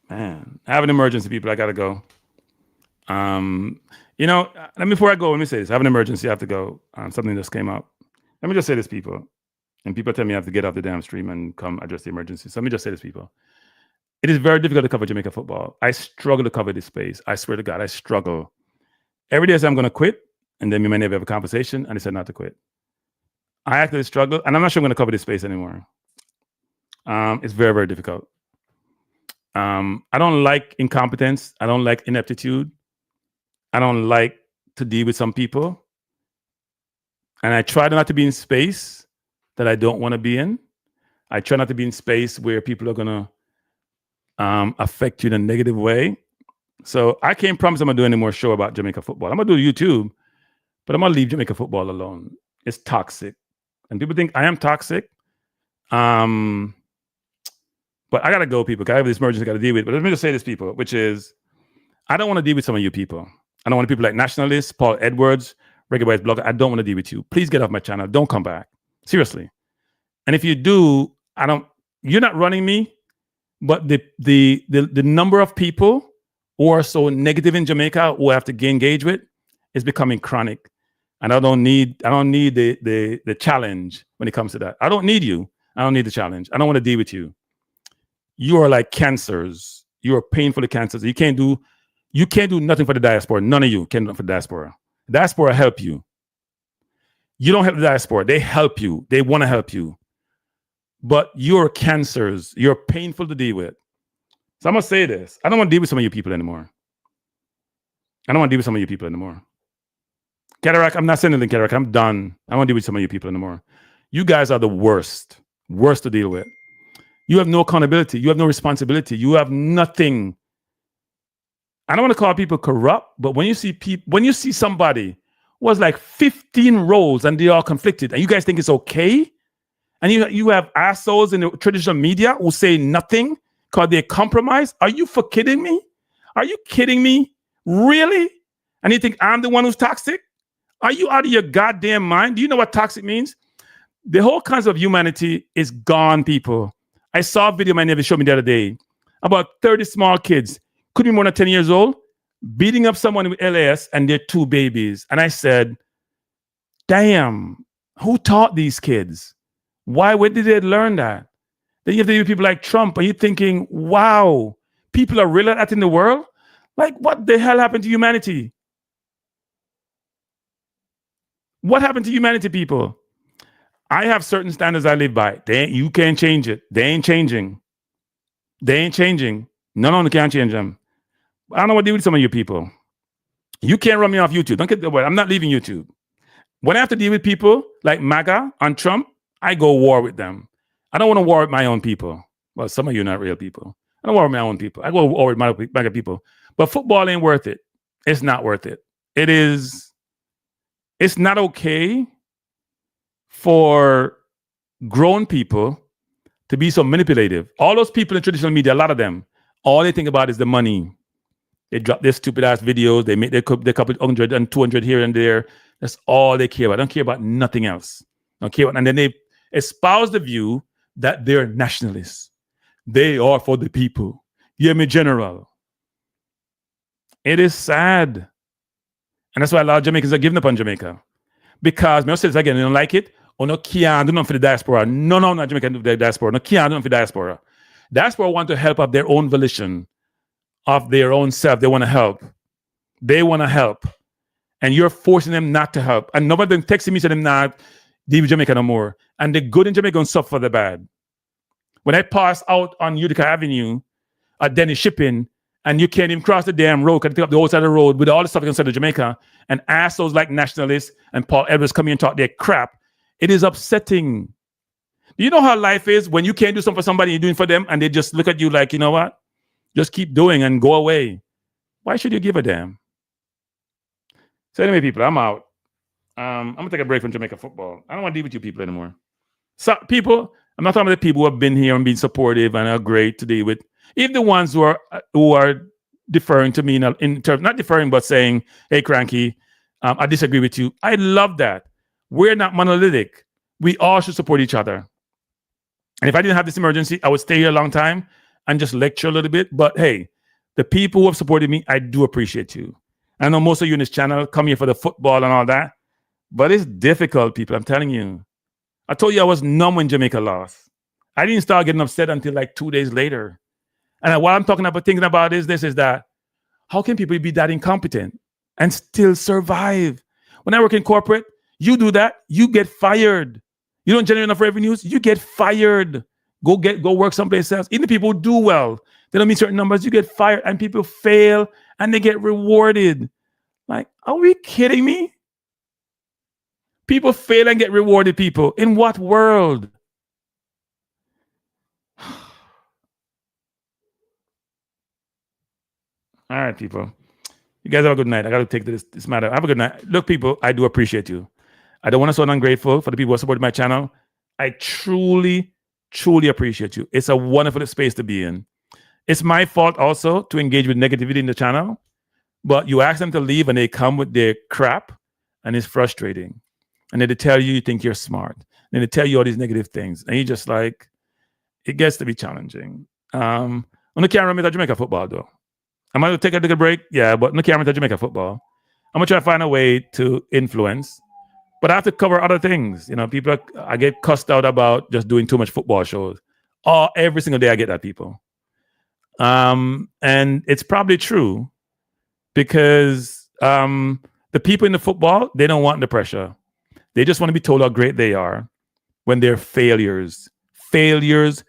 Man, I have an emergency, people. I gotta go. Before I go, let me say this. I have an emergency. I have to go. Something just came up. Let me just say this, people. And people tell me I have to get off the damn stream and come address the emergency. So let me just say this, people. It is very difficult to cover Jamaica football. I struggle to cover this space. I swear to God, I struggle. Every day I say I'm going to quit, and then we may never have a conversation, and I said not to quit. I actually struggle, and I'm not sure I'm going to cover this space anymore. It's very, very difficult. I don't like incompetence. I don't like ineptitude. I don't like to deal with some people. And I try not to be in space that I don't want to be in. I try not to be in space where people are going to affect you in a negative way. So I can't promise I'm going to do any more show about Jamaica football. I'm going to do YouTube, but I'm going to leave Jamaica football alone. It's toxic. And people think I am toxic. But I got to go, people. I have this emergency I got to deal with. But let me just say this, people, which is, I don't want to deal with some of you people. I don't want people like Nationalists, Paul Edwards, Reggae Boyz blogger. I don't want to deal with you. Please get off my channel. Don't come back. Seriously. And if you do, you're not running me, but the number of people who are so negative in Jamaica who I have to engage with is becoming chronic. And I don't need the challenge when it comes to that. I don't need you. I don't need the challenge. I don't want to deal with you. You are like cancers. You are painfully cancers. You can't do nothing for the diaspora. None of you can do nothing for the diaspora. The diaspora help you. You don't help the diaspora. They help you. They want to help you. But you're cancers. You're painful to deal with. So I'm going to say this. I don't want to deal with some of you people anymore. Cataract, I'm not sending the Cataract. I'm done. I don't want to deal with some of you people anymore. You guys are the worst to deal with. You have no accountability. You have no responsibility. You have nothing. I don't want to call people corrupt, but when you see somebody who has like 15 roles and they are conflicted, and you guys think it's okay, and you have assholes in the traditional media who say nothing because they compromise? Are you for kidding me? Are you kidding me? Really? And you think I'm the one who's toxic? Are you out of your goddamn mind? Do you know what toxic means? The whole concept of humanity is gone, people. I saw a video my neighbor showed me the other day about 30 small kids, could be more than 10 years old, beating up someone with LAS and their 2 babies. And I said, damn, who taught these kids? Where did they learn that? Then you have to deal with people like Trump, and you're thinking, wow, people are really that in the world? Like, what the hell happened to humanity? What happened to humanity, people? I have certain standards I live by. You can't change it. They ain't changing. No one can change them. I don't know what to do with some of you people. You can't run me off YouTube. Don't get the word. I'm not leaving YouTube. When I have to deal with people like MAGA and Trump, I go war with them. I don't want to war with my own people. Well, some of you are not real people. I don't war with my own people. I go war with MAGA people. But football ain't worth it. It's not worth it. It's not okay for grown people to be so manipulative. All those people in traditional media, a lot of them, all they think about is the money. They drop their stupid ass videos. They make their couple 100 and 200 here and there. That's all they care about. They don't care about nothing else. Don't care about, and then they espouse the view that they're nationalists. They are for the people. Hear me, General. It is sad. And that's why a lot of Jamaicans are giving up on Jamaica. Because, I'll say this again, they don't like it. Oh, no, can't do nothing for the diaspora. No, not Jamaican do the diaspora. No, can't do nothing for the diaspora. Diaspora want to help of their own volition, of their own self. They want to help. They want to help. And you're forcing them not to help. And nobody them texting me, saying them not deal with Jamaica no more. And the good in Jamaica going to suffer for the bad. When I pass out on Utica Avenue at Dennis Shipping, and you can't even cross the damn road, can take up the whole side of the road with all the stuff inside of Jamaica, and assholes like nationalists and Paul Edwards come in and talk their crap, it is upsetting. Do you know how life is when you can't do something for somebody you're doing for them, and they just look at you like, you know what? Just keep doing and go away. Why should you give a damn? So anyway, people, I'm out. I'm going to take a break from Jamaica football. I don't want to deal with you people anymore. So people, I'm not talking about the people who have been here and been supportive and are great to deal with. Even the ones who are deferring to me in terms, not deferring, but saying, hey, Cranky, I disagree with you. I love that. We're not monolithic. We all should support each other. And if I didn't have this emergency, I would stay here a long time and just lecture a little bit. But hey, the people who have supported me, I do appreciate you. I know most of you in this channel come here for the football and all that, but it's difficult, people. I'm telling you. I told you I was numb when Jamaica lost. I didn't start getting upset until like 2 days later. And what I'm thinking about is that how can people be that incompetent and still survive? When I work in corporate, you do that, you get fired. You don't generate enough revenues, you get fired. Go work someplace else. Even the people who do well, they don't meet certain numbers, you get fired, and people fail and they get rewarded. Like, are we kidding me? People fail and get rewarded, people. In what world? All right, people. You guys have a good night. I got to take this matter. Have a good night. Look, people, I do appreciate you. I don't want to sound ungrateful for the people who support my channel. I truly, truly appreciate you. It's a wonderful space to be in. It's my fault also to engage with negativity in the channel, but you ask them to leave and they come with their crap, and it's frustrating. And then they tell you think you're smart. And they tell you all these negative things. And you just like, it gets to be challenging. On the camera, I'm Jamaica football, though. I'm going to take a little break. Yeah, but no camera to Jamaica football. I'm going to try to find a way to influence. But I have to cover other things. You know, I get cussed out about just doing too much football shows. Every single day I get that, people. And it's probably true because the people in the football, they don't want the pressure. They just want to be told how great they are when they're failures. Failures.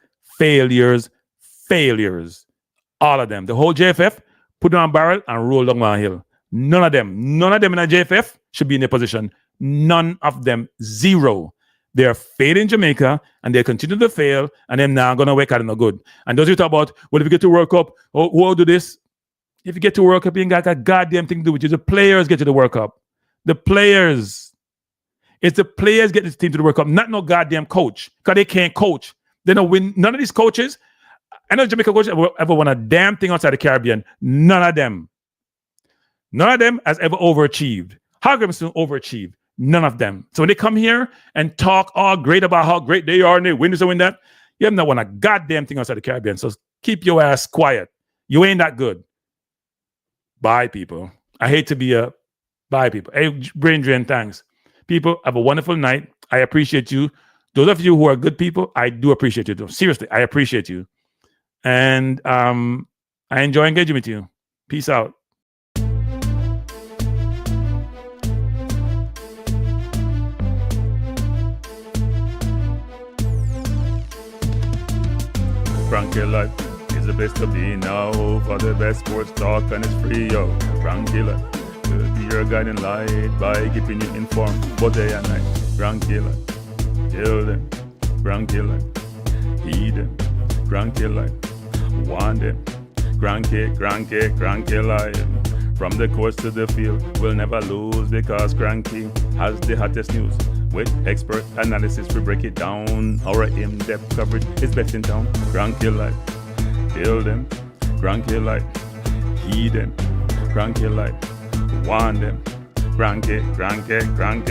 All of them. The whole JFF, put them on a barrel and roll down one hill. None of them in a JFF should be in their position. None of them. Zero. They are failing Jamaica and they continue to fail, and they're now going to work out no good. And those who talk about, well, if you get to World Cup, who'll do this? If you get to World Cup, you ain't got a goddamn thing to do with you. The players get to the World Cup. The players. It's the players get this team to the World Cup, not no goddamn coach, because they can't coach. They don't win. None of these coaches, I know Jamaica coach ever won a damn thing outside the Caribbean. None of them has ever overachieved. Hargreaves overachieved. None of them. So when they come here and talk all great about how great they are and they win this and win that, you have not won a goddamn thing outside the Caribbean. So keep your ass quiet. You ain't that good. Bye, people. I hate to be a bye, people. Hey, brain drain, thanks. People, have a wonderful night. I appreciate you. Those of you who are good people, I do appreciate you. Seriously, I appreciate you. And I enjoy engaging with you. Peace out. Frankie Life is the best to be now. For the best sports talk and it's free, yo. Frankie Life will be your guiding light by keeping you informed both day and night. Frankie Life, tell them. Frankie Life, heed them. Frankie Life, want them. Frankie Life. From the courts to the field, we'll never lose because Cranky has the hottest news. With expert analysis, we break it down. Our in-depth coverage is best in town. Cranky Life, tell them. Cranky Life, heed them. Cranky Life, want them. Cranky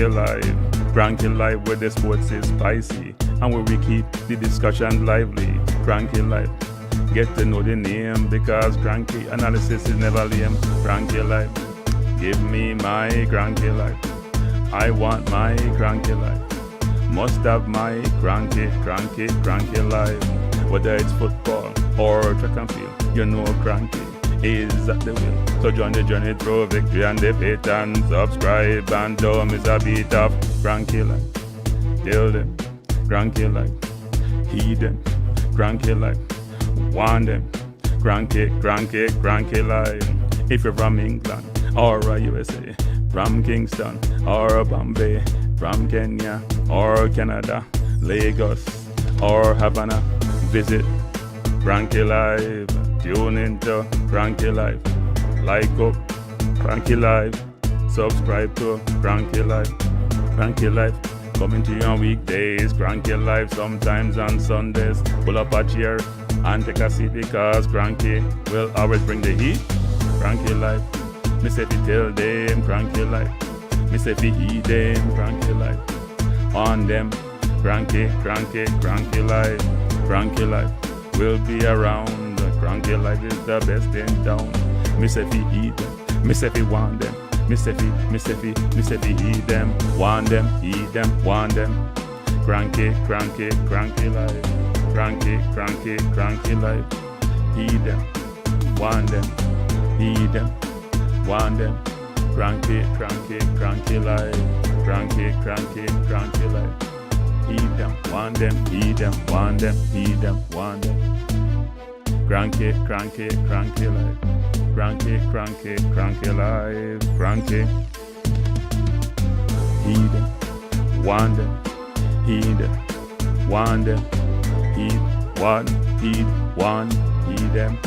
Life. Cranky Life where the sports is spicy and where we keep the discussion lively. Cranky Life, get to know the name because cranky analysis is never lame. Cranky Life, give me my cranky life. I want my cranky life. Must have my cranky life. Whether it's football or track and field, you know cranky is at the wheel. So join the journey through victory and defeat and subscribe and don't miss a beat of cranky life. Tell them, cranky life. Heed them, cranky life. Want them, cranky life. If you're from England or USA, from Kingston or Bombay, from Kenya or Canada, Lagos or Havana, visit Cranky Live. Tune into Cranky Live. Like up Cranky Live. Subscribe to Cranky Live. Cranky Live coming to you on weekdays. Cranky Live sometimes on Sundays. Pull up a chair and take a seat because Cranky will always bring the heat. Cranky Live. Me say fi tell them Cranky Life. Me say fi heed them Cranky Life. On them Cranky Life. Cranky Life will be around. Cranky Life is the best in town. Me say fi heed them. Me say fi want them. Me say fi heed them. Want them, heed them, want them. Cranky Life. Cranky Life. Heed them. Want them. Heed them. Want them, cranky life, cranky life. Heed them, want them, heed them, want them, heed them, want them. Cranky life, cranky life, cranky. Heed them, want them, heed them, want them, heed them.